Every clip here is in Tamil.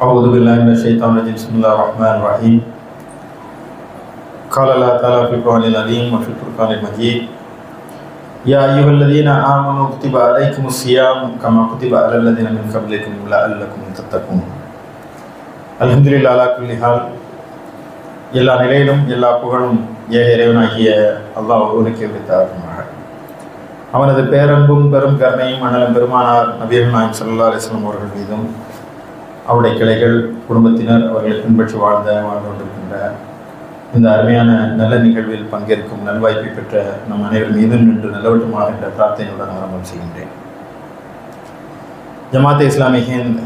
أعوذ بالله من الشيطان الرجيم بسم الله الرحمن الرحيم قال الله تعالى في القرآن العظيم وفي الفرقان المجيد يا أيها الذين آمنوا كتب عليكم الصيام كما كتب على الذين من قبلكم لعلكم تتقون الحمد لله على كل حال எல்லா நிலையிலும் எல்லா புகழும் ஏக இறைவனாகிய அல்லாஹ் ஒருவனுக்கே உரித்தாகுமாக. அவனது பேரன்பும் பெரும் கருணையும் அண்ணலும் பெருமானார் நபிகள் நாயகம் ஸல்லல்லாஹு அலைஹி வஸல்லம் அவர்கள் மீதும் அவருடைய கிளைகள் குடும்பத்தினர் அவர்களை பின்பற்றி வாழ்ந்து கொண்டிருக்கின்ற இந்த அருமையான நல்ல நிகழ்வில் பங்கேற்கும் நல்வாய்ப்பை பெற்ற நம் அனைவர் மீதும் நின்று நல்லவட்டமாக என்ற பிரார்த்தனையுடன் ஆரம்பம் செய்கின்றேன். ஜமாத் இஸ்லாமி ஹிந்த்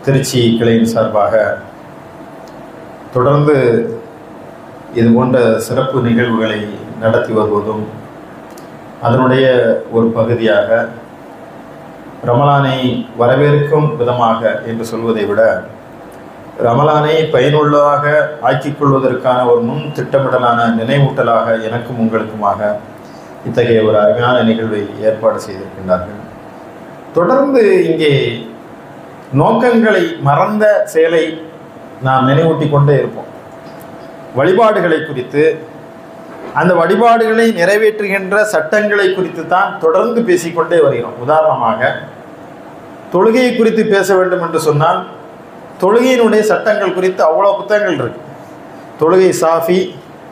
திருச்சி கிளையின் சார்பாக தொடர்ந்து இது போன்ற சிறப்பு நிகழ்வுகளை நடத்தி வருவதும் அதனுடைய ஒரு பகுதியாக ரமலானை வரவேற்கும் விதமாக என்று சொல்வதை விட ரமலானை பயனுள்ளதாக ஆக்கிக் கொள்வதற்கான ஒரு முன் திட்டமிடலான நினைவூட்டலாக எனக்கும் உங்களுக்குமாக இத்தகைய ஒரு அருமையான நிகழ்வை ஏற்பாடு செய்திருக்கின்றார்கள். தொடர்ந்து இங்கே நோக்கங்களை மறந்த செயலை நாம் நினைவூட்டி கொண்டே இருப்போம். வழிபாடுகளை குறித்து, அந்த வழிபாடுகளை நிறைவேற்றுகின்ற சட்டங்களை குறித்து தான் தொடர்ந்து பேசிக்கொண்டே வருகிறோம். உதாரணமாக தொழுகையை குறித்து பேச வேண்டும் என்று சொன்னால் தொழுகையினுடைய சட்டங்கள் குறித்து அவ்வளோ புத்தகங்கள் இருக்கு. தொழுகை சாஃபி,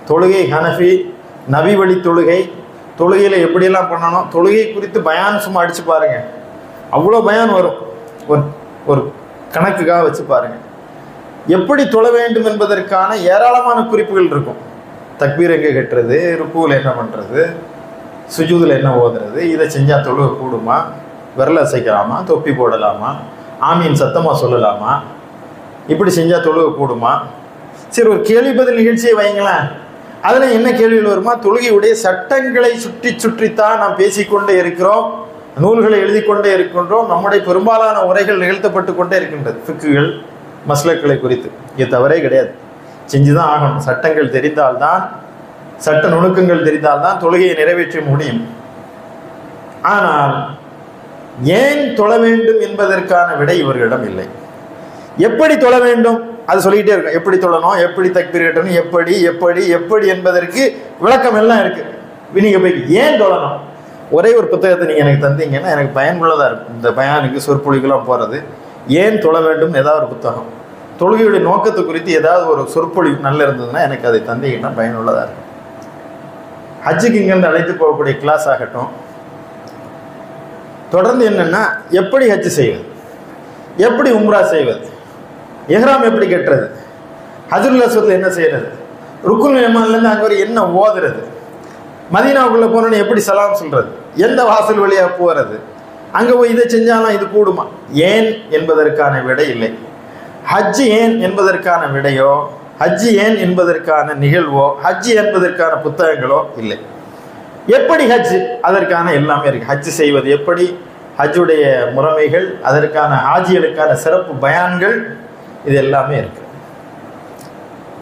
தொழுகை ஹனஃபி, நபி வழி தொழுகை, தொழுகையில் எப்படியெல்லாம் பண்ணணும், தொழுகை குறித்து பயான் சும்மா அடித்து பாருங்கள், அவ்வளோ பயான் வரும். ஒரு கணக்குக்காக வச்சு பாருங்கள். எப்படி தொழ வேண்டும் என்பதற்கான ஏராளமான குறிப்புகள் இருக்கும். தக்பீர் எங்கே கட்டுறது, ருக்குவில் என்ன பண்ணுறது, சுஜூதில் என்ன ஓதுறது, இதை செஞ்சால் தொழுகை கூடுமா, விரல் அசைக்கலாமா, தொப்பி போடலாமா, ஆமீன் சத்தமாக சொல்லலாமா, இப்படி செஞ்சால் தொழுகை கூடுமா. சரி, ஒரு கேள்வி பதில் நிகழ்ச்சியை வைங்களேன். அதில் என்ன கேள்விகள் வருமா, தொழுகையுடைய சட்டங்களை சுற்றி சுற்றித்தான் நாம் பேசிக்கொண்டே இருக்கிறோம், நூல்களை எழுதி கொண்டே இருக்கின்றோம். நம்முடைய பெரும்பாலான உரைகள் நிகழ்த்தப்பட்டு கொண்டே இருக்கின்றது. ஃபிக்குகள் மஸ்லக்களை குறித்து இது தவறே கிடையாது, செஞ்சுதான் ஆகணும். சட்டங்கள் தெரிந்தால்தான், சட்ட நுணுக்கங்கள் தெரிந்தால்தான் தொழுகையை நிறைவேற்ற முடியும். ஆனால் ஏன் தொழ வேண்டும் என்பதற்கான விடை இவர்களிடம் இல்லை. எப்படி தொழ வேண்டும் அது சொல்லிக்கிட்டே இருக்கும். எப்படி தொழணும், எப்படி தக்பீர் கட்டணும், எப்படி எப்படி எப்படி என்பதற்கு விளக்கம் எல்லாம் இருக்கு. நீங்கள் போய் ஏன் தொழணும், ஒரே ஒரு புத்தகத்தை நீங்கள் எனக்கு தந்தீங்கன்னா எனக்கு பயனுள்ளதாக இருக்கும். இந்த பயானுக்கு சொற்பொழிவுலாம் போகிறது, ஏன் தொழ வேண்டும் ஏதாவது ஒரு புத்தகம், தொழுகையுடைய நோக்கத்தை குறித்து ஏதாவது ஒரு சொற்பொழிவு நல்ல இருந்ததுன்னா எனக்கு அதை தந்தீங்கன்னா பயனுள்ளதாக இருக்கும். ஹஜ்ஜுக்கு இங்கேருந்து அழைத்து போகக்கூடிய கிளாஸ் ஆகட்டும், தொடர்ந்து என்னென்னா எப்படி ஹஜ்ஜு செய்வது, எப்படி உம்ரா செய்வது, எஹ்ராம் எப்படி கட்டுறது, ஹஜ்ருல் அஸ்வத்தில் என்ன செய்கிறது, ருக்குன் யமான்லேருந்து அங்கே வரை என்ன ஓதுறது, மதீனாவுக்குள்ளே போனோன்னு எப்படி சலாம் சொல்கிறது, எந்த வாசல் வழியாக போகிறது, அங்கே போய் இதை செஞ்சாலும் இது கூடுமா. ஏன் என்பதற்கான விடை இல்லை. ஹஜ்ஜு ஏன் என்பதற்கான விடையோ, ஹஜ்ஜு ஏன் என்பதற்கான நிகழ்வோ, ஹஜ்ஜு என்பதற்கான புத்தகங்களோ இல்லை. எப்படி ஹஜ்ஜு, அதற்கான எல்லாமே இருக்குது. ஹஜ்ஜு செய்வது எப்படி, ஹஜ்ஜுடைய முறைமைகள், அதற்கான ஹாஜிகளுக்கான சிறப்பு பயான்கள், இது எல்லாமே இருக்குது.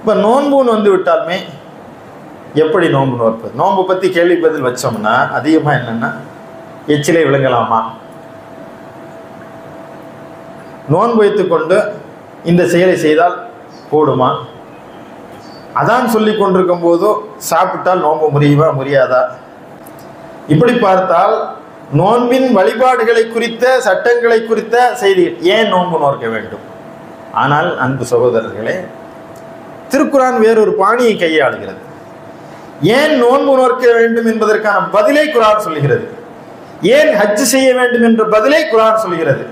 இப்போ நோன்புன்னு வந்து விட்டாலுமே எப்படி நோன்பு நோற்பது, நோன்பு பற்றி கேள்வி பதில் வச்சோம்னா அதிகமாக என்னென்னா எச்சிலை விழுங்கலாமா, நோன்பு வைத்துக்கொண்டு இந்த செயலை செய்தால் கூடுமா, அதான் சொல்லி கொண்டிருக்கும் போதோ சாப்பிட்டால் நோன்பு முறியுமா முறியாதா. இப்படி பார்த்தால் நோன்பின் வழிபாடுகளை குறித்த சட்டங்களை குறித்த செய்திகள், ஏன் நோன்பு நோக்க வேண்டும். ஆனால் அன்பு சகோதரர்களே, திருக்குரான் வேறொரு பாணியை கையாளுகிறது. ஏன் நோன்பு நோக்க வேண்டும் என்பதற்கான பதிலை குரான் சொல்லுகிறது. ஏன் ஹஜ்ஜு செய்ய வேண்டும் என்ற பதிலை குரான் சொல்கிறது.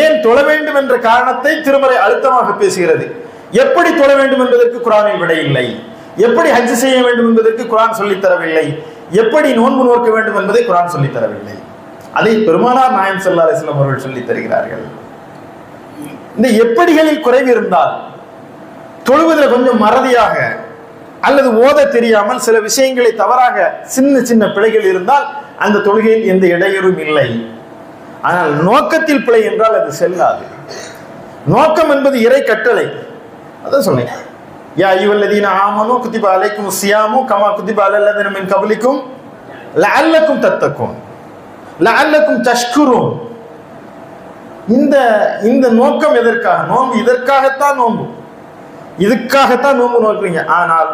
ஏன் தொழ வேண்டும் என்ற காரணத்தை திருமறை அழுத்தமாக பேசுகிறது. எப்படி தொழ வேண்டும் என்பதற்கு குரானில் விடை இல்லை. எப்படி ஹஜ்ஜு செய்ய வேண்டும் என்பதற்கு குரான் சொல்லித்தரவில்லை. எப்படி நோன்பு நோக்க வேண்டும் என்பதை குரான் சொல்லித்தரவில்லை. அதை பெருமானார் நாயகம் ஸல்லல்லாஹு அலைஹி வஸல்லம் அவர்கள் சொல்லித் தருகிறார்கள். இந்த எப்படிகளில் குறைவு இருந்தால், தொழுவதில் கொஞ்சம் மறதியாக அல்லது ஓத தெரியாமல் சில விஷயங்களை தவறாக சின்ன சின்ன பிழைகள் இருந்தால் அந்த தொழுகையில் எந்த இடையூறும் இல்லை. ஆனால் நோக்கத்தில் பிழை என்றால் அது செல்லாது. நோக்கம் என்பது இறை கட்டளை. அதான் சொன்னேன், யா அய்யுஹல்லதீன ஆமனூ குதிப அலைக்குமுஸ் ஸியாமு கமா குதிப அலல் லதீன மின் கப்லிக்கும் லஅல்லக்கும் தத்தகூன் லஅல்லக்கும் தஷ்குரூன். இந்த இந்த நோக்கம் எதற்காக? நோன்பு இதற்காகத்தான் நோன்பு, இதுக்காகத்தான் நோன்பு நோக்குறீங்க. ஆனால்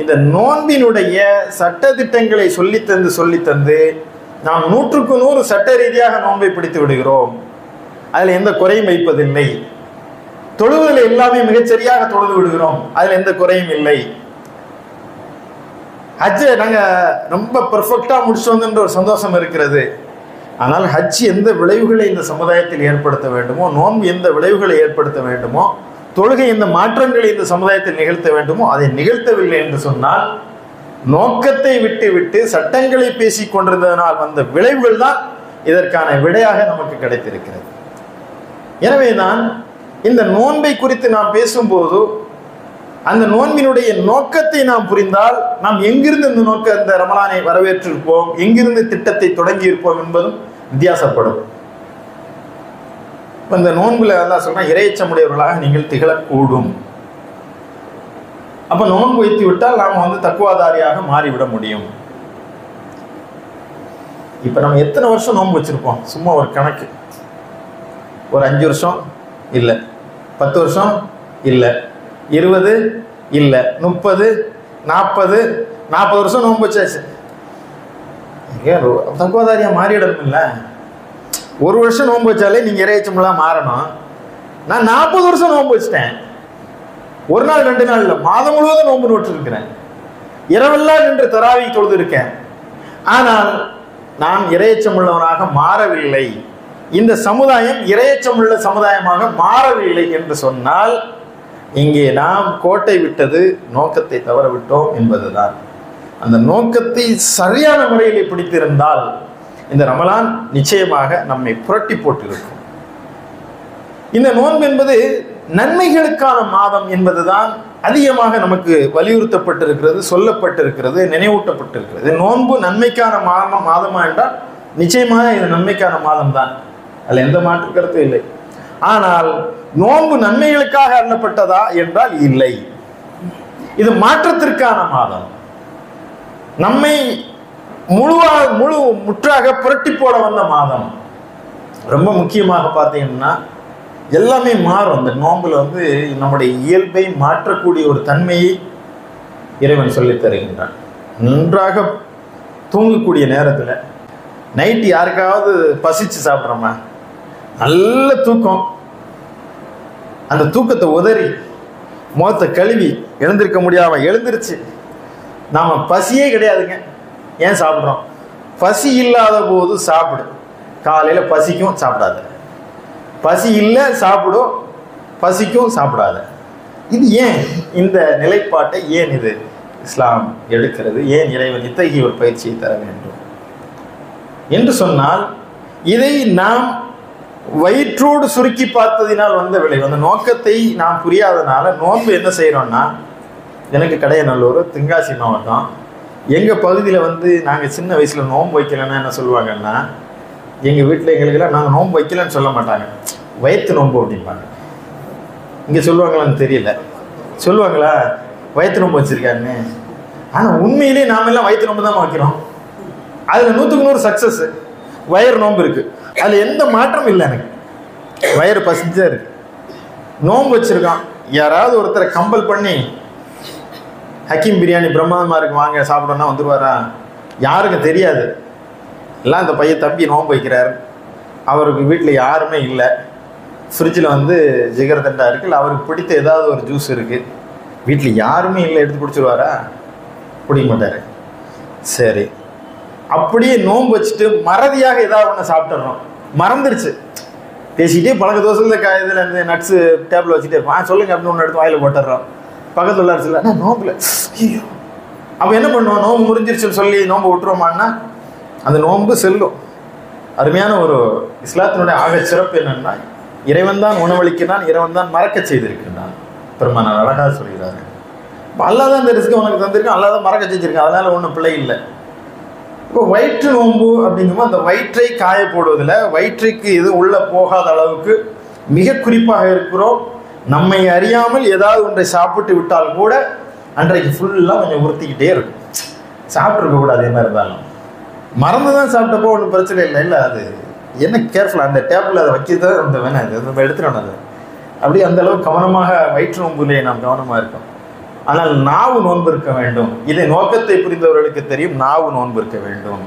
இந்த நோன்பினுடைய சட்டதிட்டங்களை சொல்லித்தந்து நாம் 100க்கு 100 சட்ட ரீதியாக நோன்பை பிடித்து விடுகிறோம். அதில் எந்த குறையும் வைப்பதில்லை. தொழுவதில் எல்லாமே மிகச்சரியாக தொழுது விடுகிறோம், அதில் எந்த குறையும் இல்லை. ஹஜ்ஜை நாங்கள் ரொம்ப பெர்ஃபெக்டாக முடிச்சு வந்துன்ற ஒரு சந்தோஷம் இருக்கிறது. ஆனால் ஹஜ் எந்த விளைவுகளை இந்த சமுதாயத்தில் ஏற்படுத்த வேண்டுமோ, நோன்பு எந்த விளைவுகளை ஏற்படுத்த வேண்டுமோ, தொழுகை எந்த மாற்றங்களை இந்த சமுதாயத்தில் நிகழ்த்த வேண்டுமோ அதை நிகழ்த்தவில்லை என்று சொன்னால் நோக்கத்தை விட்டு சட்டங்களை பேசிக் கொண்டிருந்ததனால் வந்த விளைவுகள் தான் இதற்கான விடையாக நமக்கு கிடைத்திருக்கிறது. எனவே தான் இந்த நோன்பை குறித்து நாம் பேசும்போது அந்த நோன்பினுடைய நோக்கத்தை நாம் புரிந்தால் நாம் எங்கிருந்து இந்த ரமலானை வரவேற்றிருப்போம், எங்கிருந்து திட்டத்தை தொடங்கி இருப்போம் என்பதும் வித்தியாசப்படும். இந்த நோன்புல அல்லாஹ் சொல்றான், இறையச்சமுடையவர்களாக நீங்கள் திகழக்கூடும். அப்ப நோன்பு வைத்து விட்டால் நாம் தக்குவாதாரியாக மாறிவிட முடியும். இப்ப நம்ம எத்தனை வருஷம் நோன்பு வச்சிருப்போம்? சும்மா ஒரு கணக்கு. ஒரு 5 வருஷம் இல்லை, 10 வருஷம் இல்லை, 20 இல்லை, 30, 40 வருஷம் நோன்பு வச்சாச்சு. தக்குவாதாரியா மாறிடணும் இல்லை? ஒரு வருஷம் நோன்பு வச்சாலே நீங்க இறையச்சமெல்லாம் மாறணும். நான் 40 வருஷம் நோன்பு வச்சிட்டேன். ஒரு நாள் 2 நாள் இல்லை, மாதம் முழுவதும் நோன்பு நோட்டு இருக்கிறேன். இரவெல்லாம் நின்று தராவி தொழுது இருக்கேன். ஆனால் நான் இறையச்சமுள்ளவனாக மாறவில்லை, இந்த சமுதாயம் இறையச்சமுள்ள சமுதாயமாக மாறவில்லை என்று சொன்னால் இங்கே நாம் கோட்டை விட்டது நோக்கத்தை தவற விட்டோம் என்பதுதான். அந்த நோக்கத்தை சரியான முறையில் பிடித்திருந்தால் இந்த ரமலான் நிச்சயமாக நம்மை புரட்டி போட்டிருக்கும். இந்த நோன்பு என்பது நன்மைகளுக்கான மாதம் என்பதுதான் அதிகமாக நமக்கு வலியுறுத்தப்பட்டிருக்கிறது, சொல்லப்பட்டிருக்கிறது, நினைவூட்டப்பட்டிருக்கிறது. நோன்பு நன்மைக்கான மாதமா என்றால் நிச்சயமாக இது நன்மைக்கான மாதம் தான், அதில் எந்த மாற்று கருத்தும் இல்லை. ஆனால் நோன்பு நன்மைகளுக்காக அருளப்பட்டதா என்றால் இல்லை. இது மாற்றத்திற்கான மாதம். நம்மை முற்றாக புரட்டி போட வந்த மாதம். ரொம்ப முக்கியமாக பார்த்தீங்கன்னா எல்லாமே மாறும். இந்த நோன்புல நம்முடைய இயல்பை மாற்றக்கூடிய ஒரு தன்மையை இறைவன் சொல்லித் தருகின்றான். நன்றாக தூங்கக்கூடிய நேரத்தில் நைட்டு யாருக்காவது பசிச்சு சாப்பிட்றோமா? நல்ல தூக்கம். அந்த தூக்கத்தை உதறி முகத்தை கழுவி எழுந்திருக்க முடியாம எழுந்திருச்சு நாம பசியே கிடையாதுங்க, ஏன் சாப்பிட்றோம்? பசி இல்லாத போது சாப்பிடு. காலையில் பசிக்கும் சாப்பிடாத, பசி இல்லை சாப்பிடும், பசிக்கும் சாப்பிடாத. இது ஏன் இந்த நிலைப்பாட்டை ஏன் இது இஸ்லாம் எடுக்கிறது? ஏன் இறைவன் இத்தகைய ஒரு பயிற்சியை தர வேண்டும் என்று சொன்னால் இதை நாம் வயிற்றோடு சுருக்கி பார்த்ததினால் வந்த விளைவு. அந்த நோக்கத்தை நாம் புரியாதனால நோன்பு என்ன செய்கிறோம்னா, எனக்கு கடையநல்லூர் தென்காசி மாவட்டம், எங்கள் பகுதியில் நாங்கள் சின்ன வயசில் நோன்பு வைக்கலைன்னா என்ன சொல்லுவாங்கன்னா, எங்கள் வீட்டில் எங்களுக்கெல்லாம் நாங்கள் நோன்பு வைக்கலன்னு சொல்ல மாட்டாங்க, வயிற்று நோன்பு அப்படிம்பாங்க. இங்கே சொல்லுவாங்களான்னு தெரியல, சொல்லுவாங்களா வயிற்று நோன்பு வச்சுருக்காருன்னு? ஆனால் உண்மையிலே நாம் எல்லாம் வயிற்று நோன்பு தான் வைக்கிறோம். அதில் 100க்கு 100 சக்ஸஸ். வயிறு நோன்பு இருக்குது, அதில் எந்த மாற்றமும் இல்லை. எனக்கு வயிறு பசிஞ்சா இருக்கு, நோன்பு வச்சுருக்கான். யாராவது ஒருத்தரை கம்பல் பண்ணி ஹக்கீம் பிரியாணி பிரம்மாண்டமாக இருக்கு வாங்க சாப்பிடணும்னா வந்துடுவாரா? யாருக்கு தெரியாது. எல்லாம் இந்த பையன் தம்பி நோன்பு வைக்கிறார், அவருக்கு வீட்டில் யாருமே இல்லை, ஃப்ரிட்ஜில் ஜிகர் தண்டா இருக்குது, அவருக்கு பிடித்த ஏதாவது ஒரு ஜூஸ் இருக்குது, வீட்டில் யாருமே இல்லை, எடுத்து குடிச்சிருவாரா? குடிக்க மாட்டார். சரி, அப்படியே நோன்பு வச்சுட்டு மறதியாக ஏதாவது ஒன்று சாப்பிட்டுறோம், மறந்துடுச்சு, பேசிக்கிட்டே பழக்க தோசையில் இதில் நட்ஸு டேபிள் வச்சுட்டே இருப்பான், சொல்லுங்க அப்படின்னு ஒன்று எடுத்து வாயில் போட்டுடுறோம். பக்கத்தில் உள்ள அரசில் ஆனால் நோம்பில் ஐயோ, அப்போ என்ன பண்ணுவோம்? நோம்பு முறிஞ்சிருச்சுன்னு சொல்லி நோன்பு விட்டுருவோமான்னா அந்த நோன்பு செல்லும். அருமையான ஒரு இஸ்லாத்தினுடைய ஆக சிறப்பு என்னன்னா, இறைவன் தான் உணவளிக்கிறான், இறைவன் தான் மறக்க செய்திருக்கின்றான். பெருமானார் அழகாக சொல்கிறாரு. இப்போ அல்லா தான் இந்த ரிஸ்க்கு உனக்கு தந்திருக்கேன், அல்லா தான் மறக்க செஞ்சிருக்கேன், அதனால ஒன்றும் பிள்ளை இல்லை. இப்போ வயிற்று நோன்பு அப்படிங்கும்போது அந்த வயிற்றை காய போடுவதில் வயிற்றுக்கு எது உள்ள போகாத அளவுக்கு மிக குறிப்பாக இருக்கிறோம். நம்மை அறியாமல் ஏதாவது ஒன்றை சாப்பிட்டு விட்டால் கூட அன்றைக்கு ஃபுல்லாக கொஞ்சம் உறுத்திக்கிட்டே இருக்கும். சாப்பிட்ருக்க கூடாது, என்ன இருந்தாலும் மறந்து தான் சாப்பிட்டப்போ ஒன்றும் பிரச்சனை இல்லை. இல்லை, அது என்ன கேர்ஃபுல்லாக அந்த டேபிள் அதை வைக்கிறத அந்த வேணாம் இது நம்ம எடுத்துடணும் அதை அப்படியே அந்த அளவுக்கு கவனமாக வயிற்று நோன்புலே நாம் கவனமாக இருக்கோம். ஆனால் நாவு நோன்பு இருக்க வேண்டும். இதை நோக்கத்தை புரிந்தவர்களுக்கு தெரியும். நாவு நோன்பு இருக்க வேண்டும்,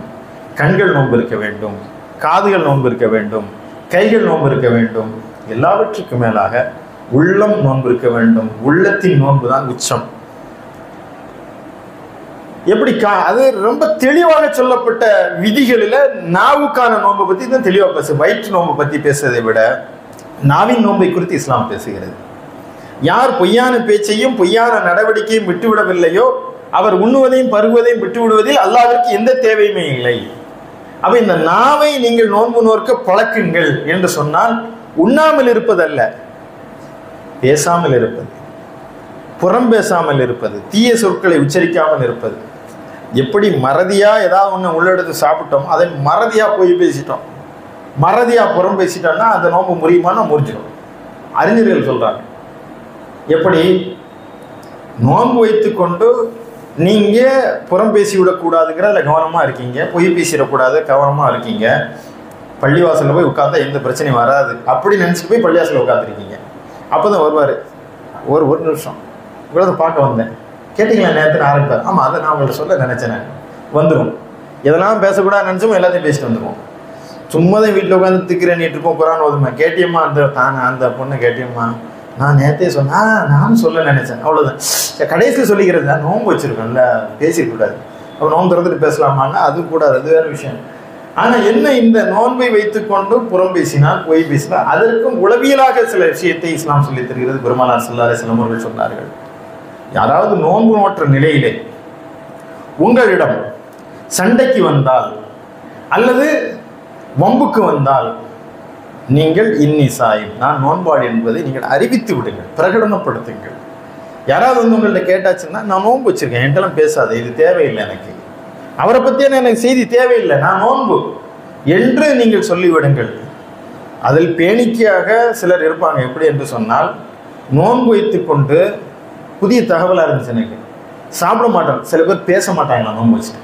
கண்கள் நோன்பு இருக்க வேண்டும், காதுகள் நோன்பு இருக்க வேண்டும், கைகள் நோன்பு இருக்க வேண்டும். எல்லாவற்றுக்கும் மேலாக உள்ளம் நோன்பு இருக்க வேண்டும். உள்ளத்தின் நோன்பு தான் உச்சம். எப்படி அது ரொம்ப தெளிவாக சொல்லப்பட்ட விதிகளில் நாவுக்கான நோன்பை பற்றி தான் தெளிவாக பேசு. வயிற்று நோன்பை பற்றி பேசுவதை விட நாவின் நோன்பை குறித்து இஸ்லாம் பேசுகிறது. யார் பொய்யான பேச்சையும் பொய்யான நடவடிக்கையும் விட்டுவிடவில்லையோ அவர் உண்ணுவதையும் பருகுவதையும் விட்டுவிடுவதில் அல்லாஹ்விற்கு எந்த தேவையுமே இல்லை. அப்ப இந்த நாவை நீங்கள் நோன்பு நோக்க பழக்குங்கள் என்று சொன்னால் உண்ணாமல் இருப்பதல்ல, பேசாமல் இருப்பது, புறம் பேசாமல் இருப்பது, தீய சொற்களை உச்சரிக்காமல் இருப்பது. எப்படி மறதியா ஏதாவது ஒன்று உள்ளெடுத்து சாப்பிட்டோம், அதை மறதியா போய் பேசிட்டோம், மறதியா புறம் பேசிட்டோம்னா அந்த நோன்பு முறியுமானா முறிஞ்சிடும். அறிஞர்கள் சொல்றாங்க. எப்படி நோன்பு வைத்து கொண்டு நீங்க புறம் பேசி விடக்கூடாதுங்கிறதுல கவனமா இருக்கீங்க, பொய் பேசிடக்கூடாது கவனமா இருக்கீங்க, பள்ளிவாசலில் போய் உட்கார்ந்தா எந்த பிரச்சனையும் வராது அப்படி நினச்சிட்டு போய் பள்ளிவாசலில் உட்காந்துருக்கீங்க. அப்போதான் வருவார், ஒரு நிமிஷம் இவ்வளோ பார்க்க வந்தேன், கேட்டிங்களா நேரத்தில் ஆரம்பிப்பார். ஆமாம், அதை நான் உங்கள்ட்ட சொல்ல நினச்சேன். வந்துடும். எதெல்லாம் பேசக்கூடாது நினச்சோமோ எல்லாத்தையும் பேசிட்டு வந்துடுவோம். சும்மா தான் வீட்டில் உட்காந்து திக்கிறேன்னிட்டு இருப்போம். குரான் ஓதுமா, கேட்டியம்மா அந்த பொண்ணை கேட்டியம்மா, நான் நேரத்தையே சொன்னேன், நானும் சொல்ல நினச்சேன், அவ்வளோதான். கடைசியில் சொல்லிக்கிறது, நான் நோன்பு வச்சுருக்கேன்ல பேசிக்கூடாது, அப்போ நோன்பு திறந்துட்டு பேசலாமான்னா அது கூடாது, அது வேறு விஷயம். ஆனால் என்ன, இந்த நோன்பை வைத்துக்கொண்டு புறம் பேசினால் பொய் பேசினால் அதற்கும் உளவியலாக சில விஷயத்தை இஸ்லாம் சொல்லித் தருகிறது. பெருமானார் ஸல்லல்லாஹு அலைஹி வஸல்லம் அவர்கள் சொன்னார்கள், யாராவது நோன்பு நோற்ற நிலையிலே உங்களிடம் சண்டைக்கு வந்தால் அல்லது வம்புக்கு வந்தால் நீங்கள் இன்னி சாயும், நான் நோன்பாடு என்பதை நீங்கள் அறிவித்து விடுங்கள், பிரகடனப்படுத்துங்கள். யாராவது வந்து உங்கள்ட்ட கேட்டாச்சுன்னா நான் நோன்பு வச்சிருக்கேன், என்கிட்டலாம் பேசாது, இது தேவையில்லை, எனக்கு அவரை பற்றியான எனக்கு செய்தி தேவையில்லை, நான் நோன்பு என்று நீங்கள் சொல்லிவிடுங்கள். அதில் பேணிக்கையாக சிலர் இருப்பாங்க. எப்படி என்று சொன்னால், நோன்பு வைத்து கொண்டு புதிய தகவலாக இருந்துச்சு, எனக்கு சாப்பிட மாட்டோம், சில பேர் பேச மாட்டாங்களா நோன்பு வச்சுட்டு.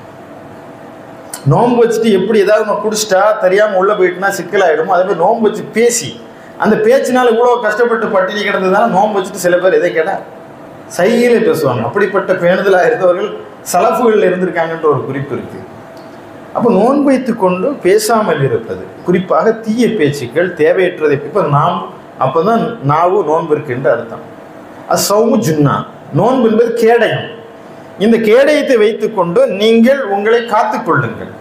நோன்பு வச்சுட்டு எப்படி ஏதாவது நம்ம குடிச்சிட்டா தெரியாமல் உள்ளே போயிட்டுனா சிக்கலாயிடுமோ, அதே மாதிரி நோன்பு வச்சு பேசி அந்த பேச்சினால இவ்வளோ கஷ்டப்பட்டு பட்டினி கிடந்ததுனால நோன்பு வச்சுட்டு சில பேர் எதை கேட்டால் சைகையிலே பேசுவாங்க. அப்படிப்பட்ட பேணுதலாக இருந்தவர்கள் சலஃபுகளில் இருந்திருக்காங்கன்ற ஒரு குறிப்பு இருக்குது. அப்போ நோன்பு வைத்து கொண்டு பேசாமல் இருப்பது, குறிப்பாக தீய பேச்சுக்கள், தேவையற்றதை. இப்போ நாம் அப்போ தான் நாவு நோன்பு இருக்குன்ற அர்த்தம். அஸ்ஸௌமு ஜுன்னா, நோன்பு என்பது கேடயம். இந்த கேடயத்தை வைத்துக்கொண்டு நீங்கள் உங்களை காத்துக்கொள்ளுங்கள்.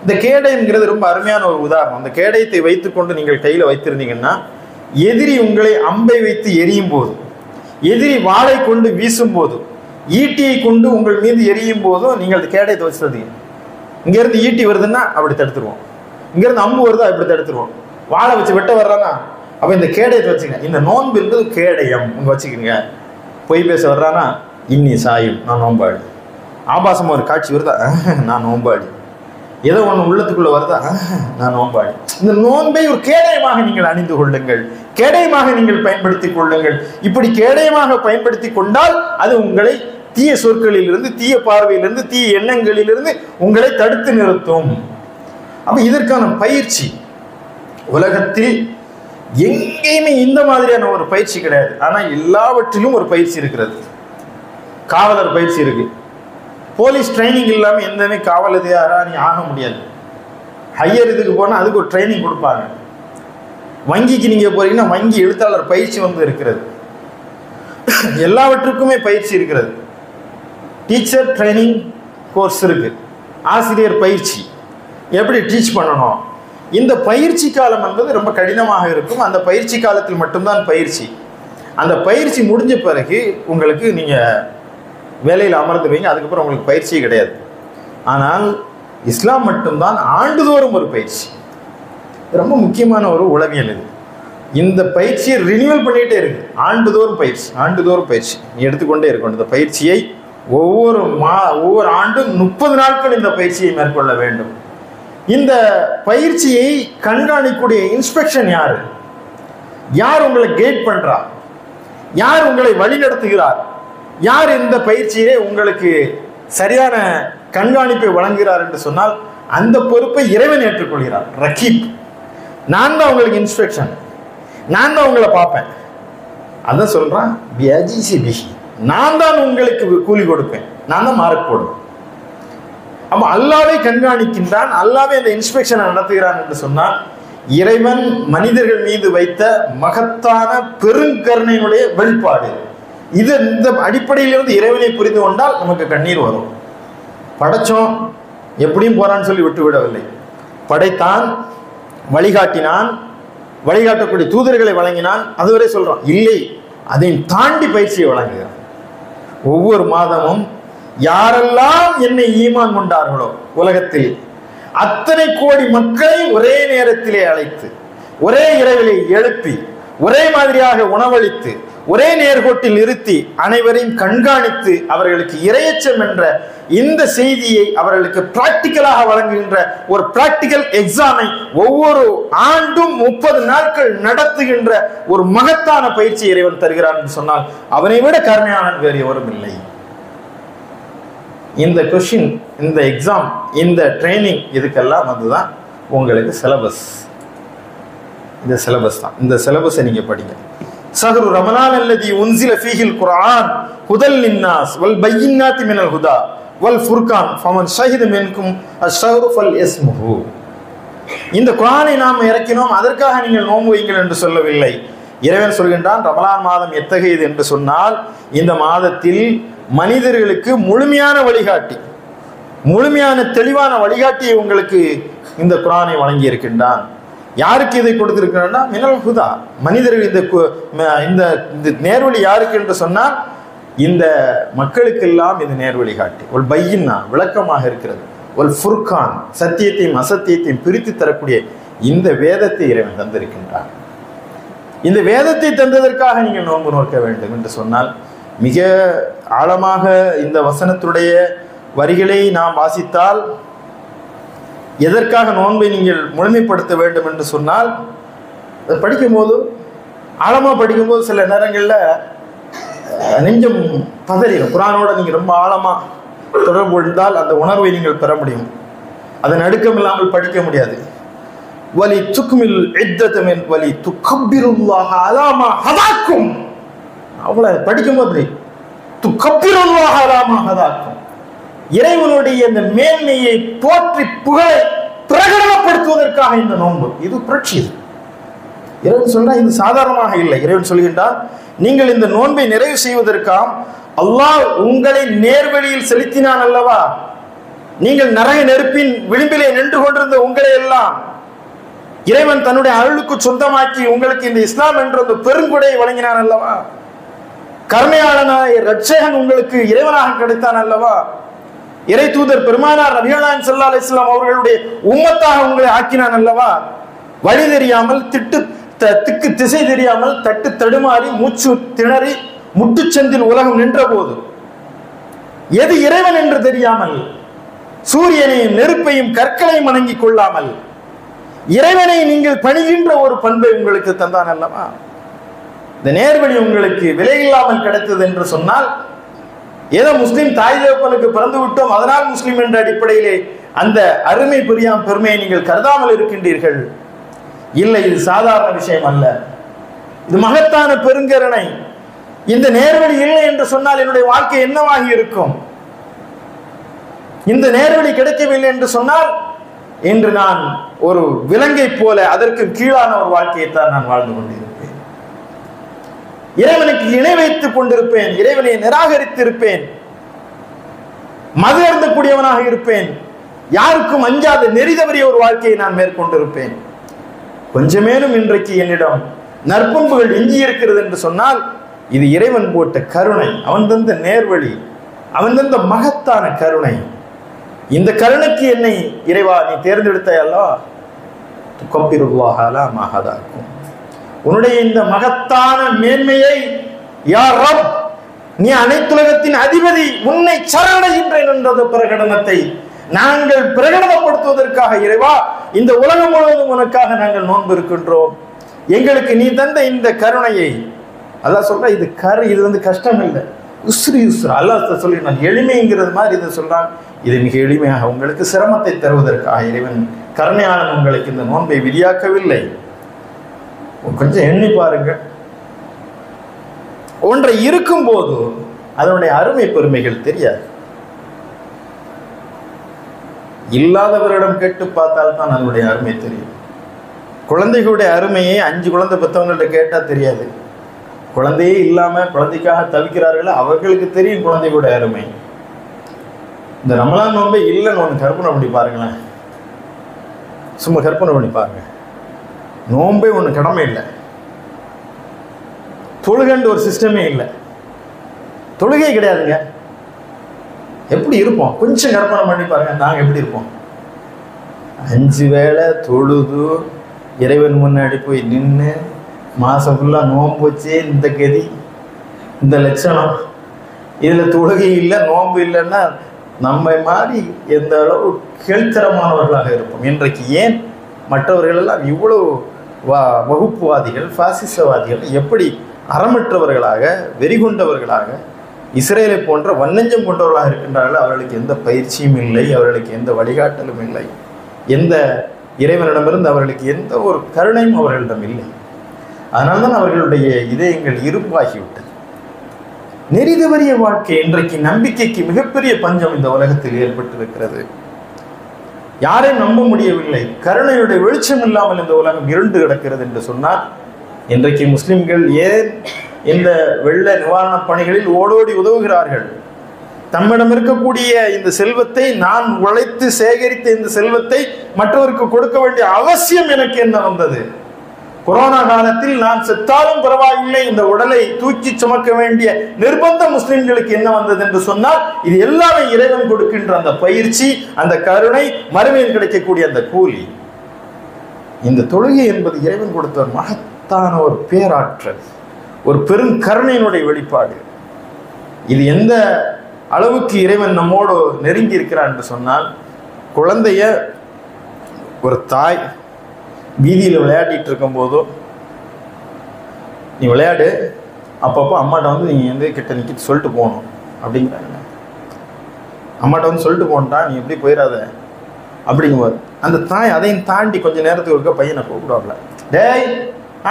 இந்த கேடயம்ங்கிறது ரொம்ப அருமையான ஒரு உதாரணம். இந்த கேடயத்தை வைத்துக்கொண்டு நீங்கள் கையில் வைத்திருந்தீங்கன்னா, எதிரி உங்களை அம்பை வைத்து எரியும் போது, எதிரி வாளை கொண்டு வீசும் போது, ஈட்டியை கொண்டு உங்கள் மீது எரியும் போதும் நீங்கள் அந்த கேடயத்தை வச்சுருந்தீங்க. இங்கேருந்து ஈட்டி வருதுன்னா அப்படி தடுத்துருவோம், இங்கேருந்து அம்பு வருதா இப்படி தடுத்துருவோம், வாழை வச்சு வெட்ட வர்றானா அப்போ இந்த கேடயத்தை வச்சுங்க. இந்த நோன்பு என்பது கேடயம், உங்க வச்சுக்கோங்க. பொய் பேச வர்றானா இன்னி சாயும், நான் நோம்பாடி. ஆபாசமாக ஒரு காட்சி வருதா, நான் நோம்பாடி. ஏதோ ஒன்று உள்ளத்துக்குள்ளே வருதா, நான் நோம்பாடி. இந்த நோன்பை ஒரு கேடயமாக நீங்கள் அணிந்து கொள்ளுங்கள், கேடயமாக நீங்கள் பயன்படுத்திக் கொள்ளுங்கள். இப்படி கேடயமாக பயன்படுத்தி கொண்டால் அது உங்களை தீய சொற்களிலிருந்து, தீய பார்வையிலிருந்து, தீய எண்ணங்களிலிருந்து உங்களை தடுத்து நிறுத்தும். அப்ப இதற்கான பயிற்சி உலகத்தில் எங்கேயுமே இந்த மாதிரியான ஒரு பயிற்சி கிடையாது. ஆனால் எல்லாவற்றிலும் ஒரு பயிற்சி இருக்கிறது. காவலர் பயிற்சி இருக்கு. போலீஸ் ட்ரைனிங் இல்லாமல் எந்தமே காவல் அதிகாரா நீ ஆக முடியாது. ஹையர் இதுக்கு போனால் அதுக்கு ஒரு ட்ரைனிங் கொடுப்பாங்க. வங்கிக்கு நீங்கள் போறீங்கன்னா வங்கி எழுத்தாளர் பயிற்சி வந்து இருக்கிறது. எல்லாவற்றுக்குமே பயிற்சி இருக்கிறது. டீச்சர் ட்ரைனிங் கோர்ஸ் இருக்கு, ஆசிரியர் பயிற்சி, எப்படி டீச் பண்ணணும். இந்த பயிற்சி காலம் என்பது ரொம்ப கடினமாக இருக்கும். அந்த பயிற்சி காலத்தில் மட்டும்தான் பயிற்சி. அந்த பயிற்சி முடிஞ்ச பிறகு உங்களுக்கு நீங்கள் வேலையில் அமர்ந்துருவீங்க. அதுக்கப்புறம் உங்களுக்கு பயிற்சியே கிடையாது. ஆனால் இஸ்லாம் மட்டும்தான் ஆண்டுதோறும் ஒரு பயிற்சி. ரொம்ப முக்கியமான ஒரு உளவியல் இது. இந்த பயிற்சியை ரினியூவல் பண்ணிகிட்டே இருக்கு. ஆண்டுதோறும் பயிற்சி, ஆண்டுதோறும் பயிற்சி எடுத்துக்கொண்டே இருக்கணும். இந்த பயிற்சியை ஒவ்வொரு ஆண்டும் 30 நாட்கள் இந்த பயிற்சியை மேற்கொள்ள வேண்டும். இந்த பயிற்சியை கண்காணிக்கக்கூடிய இன்ஸ்பெக்ஷன் யாரு? யார் உங்களை கைட் பண்றா? யார் உங்களை வழிநடத்துகிறார்? யார் இந்த பயிற்சியிலே உங்களுக்கு சரியான கண்காணிப்பை வழங்குகிறார் என்று சொன்னால் அந்த பொறுப்பை இறைவன் ஏற்றுக்கொள்கிறார். ரகீப், நான் தான் உங்களுக்கு இன்ஸ்பெக்ஷன், நான் தான் உங்களை பார்ப்பேன். அதான் சொல்றான், நான் தான் உங்களுக்கு கூலி கொடுப்பேன், நான் தான் மார்க் போடுவேன். அப்ப அல்லாவே கண்காணிக்கின்றான், அல்லாவே அந்த இன்ஸ்பெக்ஷனை நடத்துகிறான் என்று சொன்னால் இறைவன் மனிதர்கள் மீது வைத்த மகத்தான பெருங்கருணையினுடைய வெளிப்பாடு இது. இந்த அடிப்படையிலிருந்து இறைவனை புரிந்து கொண்டால் நமக்கு கண்ணீர் வரும். படைச்சோம், எப்படியும் போறான்னு சொல்லி விட்டு விடவில்லை. படைத்தான், வழிகாட்டினான், வழிகாட்டக்கூடிய தூதர்களை வழங்கினான். அதுவரை சொல்றான் இல்லை, அதை தாண்டி பயிற்சியை வழங்குகிறான். ஒவ்வொரு மாதமும் யாரெல்லாம் என்னை ஈமான் கொண்டார்களோ உலகத்தில் அத்தனை கோடி மக்களை ஒரே நேரத்திலே அழைத்து, ஒரே இரவிலே எழுப்பி, ஒரே மாதிரியாக உணவளித்து, ஒரே நேர்கோட்டில் நிறுத்தி, அனைவரையும் கண்காணித்து அவர்களுக்கு இரையச்சம் என்ற இந்த செய்தியை அவர்களுக்கு பிராக்டிக்கலாக வழங்குகின்ற ஒரு பிராக்டிக்கல் எக்ஸாமை ஒவ்வொரு ஆண்டும் 30 நாட்கள் நடத்துகின்ற ஒரு மகத்தான பயிற்சி இறைவன் தருகிறான் என்று சொன்னால் அவனை விட கருணையாளன் வேறு எவரும் இல்லை. இந்த கொஸ்டின், இந்த எக்ஸாம், இந்த ட்ரைனிங், இதுக்கெல்லாம் அதுதான் உங்களுக்கு சிலபஸ். இந்த சிலபஸ் தான். இந்த சிலபஸை நீங்க படிங்க. ஷஹ்ரு ரமலான் அல்லதி உன்சில ஃபீஹில் குர்ஆன் ஹுதல் லின்னாஸ் வல் பையினாத்தி மினல் ஹுதா வல் ஃபுர்கான் ஃபமன் ஷஹித மின்கும் அஷ்ஷஹ்ரு ஃபல்யஸ்முஹு. இந்த குர்ஆனை நாம் இறக்கினோம், அதற்காக நீங்கள் நோன்பு வையுங்கள் என்று சொல்லவில்லை. இறைவன் சொல்கின்றான், ரமலான் மாதம் எத்தகையது என்று சொன்னால் இந்த மாதத்தில் மனிதர்களுக்கு முழுமையான வழிகாட்டி, முழுமையான தெளிவான வழிகாட்டியை உங்களுக்கு இந்த குர்ஆனை வழங்கி இருக்கின்றான். யாருக்கு இதை கொடுத்திருக்கிறான்னா மினல் ஹுதா, மனிதர்கள் இந்த நேர்வழி யாருக்கு என்று சொன்னால் இந்த மக்களுக்கெல்லாம் இது நேர்வழி காட்டி. ஒரு பையின்னா விளக்கமாக இருக்கிறது, ஒரு ஃபுர்கான் சத்தியத்தையும் அசத்தியத்தையும் பிரித்து தரக்கூடிய இந்த வேதத்தை இறைவன் தந்திருக்கின்றான். இந்த வேதத்தை தந்ததற்காக நீங்கள் நோன்பு நோக்க வேண்டும் என்று சொன்னால் மிக ஆழமாக இந்த வசனத்துடைய வரிகளை நாம் வாசித்தால் எதற்காக நோன்பை நீங்கள் முழுமைப்படுத்த வேண்டும் என்று சொன்னால் படிக்கும்போது, ஆழமாக படிக்கும்போது சில நேரங்களில் நெஞ்சம் பதறிடும். குர்ஆனோட நீங்கள் ரொம்ப ஆழமாக தொடர்பு கொண்டால் அந்த உணர்வை நீங்கள் பெற முடியும். அதன் நடுக்கம் இல்லாமல் படிக்க முடியாது. வலி துக்மில் இத்தமின் வலி துக்கப்பிருல்லாஹ அலாமா ஹதாக்கும். அவ்வளோ படிக்கும்போது துக்கப்பிருல்லாஹ அலாமா ஹதாக்கும், இறைவனுடைய இந்த மேன்மையை போற்றி புகழை பிரகடனப்படுத்துவதற்காக இந்த நோன்பு. இது புரட்சி. இறைவன் சொல்றான், இது சாதாரணமாக இல்லை. இறைவன் சொல்கின்றான், நீங்கள் இந்த நோன்பை நிறைவு செய்வதற்காக அல்லாஹ் உங்களை நேர்வழியில் செலுத்தினான் அல்லவா. நீங்கள் நரக நெருப்பின் விளிம்பிலே நின்று கொண்டிருந்த உங்களை எல்லாம் இறைவன் தன்னுடைய அருளுக்கு சொந்தமாக்கி உங்களுக்கு இந்த இஸ்லாம் என்ற அந்த பெருங்குடையை வழங்கினான் அல்லவா. கருணையாளனாய் ரட்சகன் உங்களுக்கு இறைவனாக கிடைத்தான் அல்லவா. இறை தூதர் பெருமானார் நபிகள் நாயகம் ஸல்லல்லாஹு அலைஹி வஸல்லம் அவர்களுடைய உம்மத்தாக உங்களை ஆக்கினான் அல்லவா. வழி தெரியாமல் திக்கு திசை தெரியாமல் தட்டு தடுமாறி மூச்சு திணறி முட்டுச்சந்தில் உலகம் நின்ற போது எது இறைவன் என்று தெரியாமல் சூரியனையும் நெருப்பையும் கற்களையும் வணங்கி கொள்ளாமல் இறைவனை நீங்கள் பணிகின்ற ஒரு பண்பை உங்களுக்கு தந்தான் அல்லவா. இந்த நேர்வழி உங்களுக்கு விலையில்லாமல் கிடைத்தது என்று சொன்னால் ஏதோ முஸ்லிம் தாய் தகப்பனுக்கு பிறந்து விட்டோம் அதனால் முஸ்லிம் என்ற அடிப்படையிலே அந்த அருமை பெருமையை நீங்கள் கருதாமல் இருக்கின்றீர்கள். இல்லை, இது சாதாரண விஷயம் அல்ல, இது மகத்தான பெருங்கருணை. இந்த நேர்வழி இல்லை என்று சொன்னால் என்னுடைய வாழ்க்கை என்னவாகி இருக்கும்? இந்த நேர்வழி கிடைக்கவில்லை என்று சொன்னால் இன்று நான் ஒரு விலங்கை போல அதற்கு கீழான ஒரு வாழ்க்கையைத்தான் நான் வாழ்ந்து கொண்டிருப்பேன். இறைவனுக்கு இணை வைத்துக் கொண்டிருப்பேன், இறைவனை நிராகரித்திருப்பேன், மது அருந்தக்கூடியவனாக இருப்பேன், யாருக்கும் அஞ்சாத நெறி தவறிய ஒரு வாழ்க்கையை நான் மேற்கொண்டிருப்பேன். கொஞ்சமேனும் இன்றைக்கு என்னிடம் நற்பண்புகள் எஞ்சி இருக்கிறது என்று சொன்னால் இது இறைவன் போட்ட கருணை, அவன் தந்த நேர்வழி, அவன் தந்த மகத்தான கருணை. இந்த கருணைக்கு என்னை இறைவா நீ தேர்ந்தெடுத்தாயல்லா. துக்கப்பிருல்லாஹ அலா மா ஹதாக்கும். உன்னுடைய இந்த மகத்தான மேன்மையை யா ரப், நீ அனைத்துலகத்தின் அதிபதி, உன்னை சரணடைகின்றேன் என்ற பிரகடனத்தை நாங்கள் பிரகடனப்படுத்துவதற்காக இறைவா இந்த உலகம் முழுவதும் உனக்காக நாங்கள் நோன்பு இருக்கின்றோம். எங்களுக்கு நீ தந்த இந்த கருணையை அல்லாஹ் சொல்ற, இது கஷ்டம் இல்லை, உஸ்ரி யுஸ்ரா அல்லாஹ் சொல்லி நான் எளிமைங்கிறது மாதிரி இதை சொல்றான். இது மிக எளிமையாக உங்களுக்கு சிரமத்தை தருவதற்காக இறைவன் கருணையாளன் உங்களுக்கு இந்த நோன்பை விதியாக்கவில்லை. கொஞ்சம் எண்ணி பாருங்க. ஒன்றை இருக்கும் போது அதனுடைய அருமை பெருமைகள் தெரியாது. இல்லாதவரிடம் கேட்டு பார்த்தால் தான் அதனுடைய அருமை தெரியும். குழந்தைகளுடைய அருமையை 5 குழந்தை பெற்றவங்கள்ட்ட கேட்டால் தெரியாது. குழந்தையே இல்லாமல் குழந்தைக்காக தவிக்கிறார்கள், அவர்களுக்கு தெரியும் குழந்தைகளுடைய அருமை. இந்த ரமலான் நோன்பே இல்லைன்னு ஒன்று கற்பனை பண்ணி பாருங்களேன். சும்மா கற்பனை பண்ணி பாருங்க. நோன்பே ஒன்று கடமை இல்லை, தொழுகண்டு ஒரு சிஸ்டமே இல்லை, தொழுகை கிடையாதுங்க. எப்படி இருப்போம்? கொஞ்சம் கற்பனை பண்ணி பாருங்க, நாங்கள் எப்படி இருப்போம்? 5 வேளை தொழுது இறைவன் முன்னாடி போய் நின்று மாதம் ஃபுல்லாக நோன்பு வச்சே இந்த கதி, இந்த லட்சணம். இதில் தொழுகை இல்லை, நோன்பு இல்லைன்னா நம்ம மாதிரி எந்த அளவு கேள்தரமானவர்களாக இருப்போம். இன்றைக்கு ஏன் மற்றவர்களெல்லாம் இவ்வளோ வகுப்புவாதிகள், பாசிசவாதிகள் எப்படி அறமற்றவர்களாக, வெறிகொண்டவர்களாக, இஸ்ரேலை போன்ற வன்னஞ்சம் கொண்டவர்களாக இருக்கின்றார்கள்? அவர்களுக்கு எந்த பயிற்சியும் இல்லை, அவர்களுக்கு எந்த வழிகாட்டலும் இல்லை, எந்த இறைவனிடமிருந்து அவர்களுக்கு எந்த ஒரு கருணையும் அவர்களிடம் இல்லை. அதனால்தான் அவர்களுடைய இதயங்கள் இருப்பாகிவிட்டது. நெறிதவறிய வாழ்க்கை. இன்றைக்கு நம்பிக்கைக்கு மிகப்பெரிய பஞ்சம் இந்த உலகத்தில் ஏற்பட்டிருக்கிறது. யாரையும் நம்ப முடியவில்லை. கருணையுடைய வெளிச்சம் இல்லாமல் இந்த உலகம் இருண்டு கிடக்கிறது என்று சொன்னால், இன்றைக்கு முஸ்லிம்கள் ஏன் இந்த வெள்ள நிவாரண பணிகளில் ஓடோடி உதவுகிறார்கள்? தம்மிடம் இருக்கக்கூடிய இந்த செல்வத்தை, நான் உழைத்து சேகரித்த இந்த செல்வத்தை மற்றவருக்கு கொடுக்க வேண்டிய அவசியம் எனக்கு என்ன வந்தது? கொரோனா காலத்தில் நான் செத்தாலும் பரவாயில்லை, இந்த உடலை தூக்கி சுமக்க வேண்டிய நிர்பந்தம் முஸ்லிம்களுக்கு என்ன வந்தது என்று சொன்னால், இது எல்லாமே இறைவன் கொடுக்கின்ற அந்த பயிற்சி, அந்த கருணை, மறுமையில் கிடைக்கக்கூடிய அந்த கூலி. இந்த தொழுகை என்பது இறைவன் கொடுத்த ஒரு மகத்தான ஒரு பேராற்றல், ஒரு பெரும் கருணையினுடைய வெளிப்பாடு. இது எந்த அளவுக்கு இறைவன் நம்மோடு நெருங்கி இருக்கிறார் என்று சொன்னால், குழந்தைய ஒரு தாய் வீதியில் விளையாடிட்டு இருக்கும் போதோ, நீ விளையாடு, அப்பப்போ அம்மாட்ட வந்து நீ வந்து கிட்ட நிற்கிட்டு சொல்லிட்டு போகணும் அப்படிங்கிறாங்க. அம்மாட்ட வந்து சொல்லிட்டு போன்ட்டா, நீ எப்படி போயிடாத அப்படிங்கும்போது அந்த தாய் அதையும் தாண்டி கொஞ்சம் நேரத்துக்கு இருக்க பையனை கூப்பிடுவாப்ல, டேய்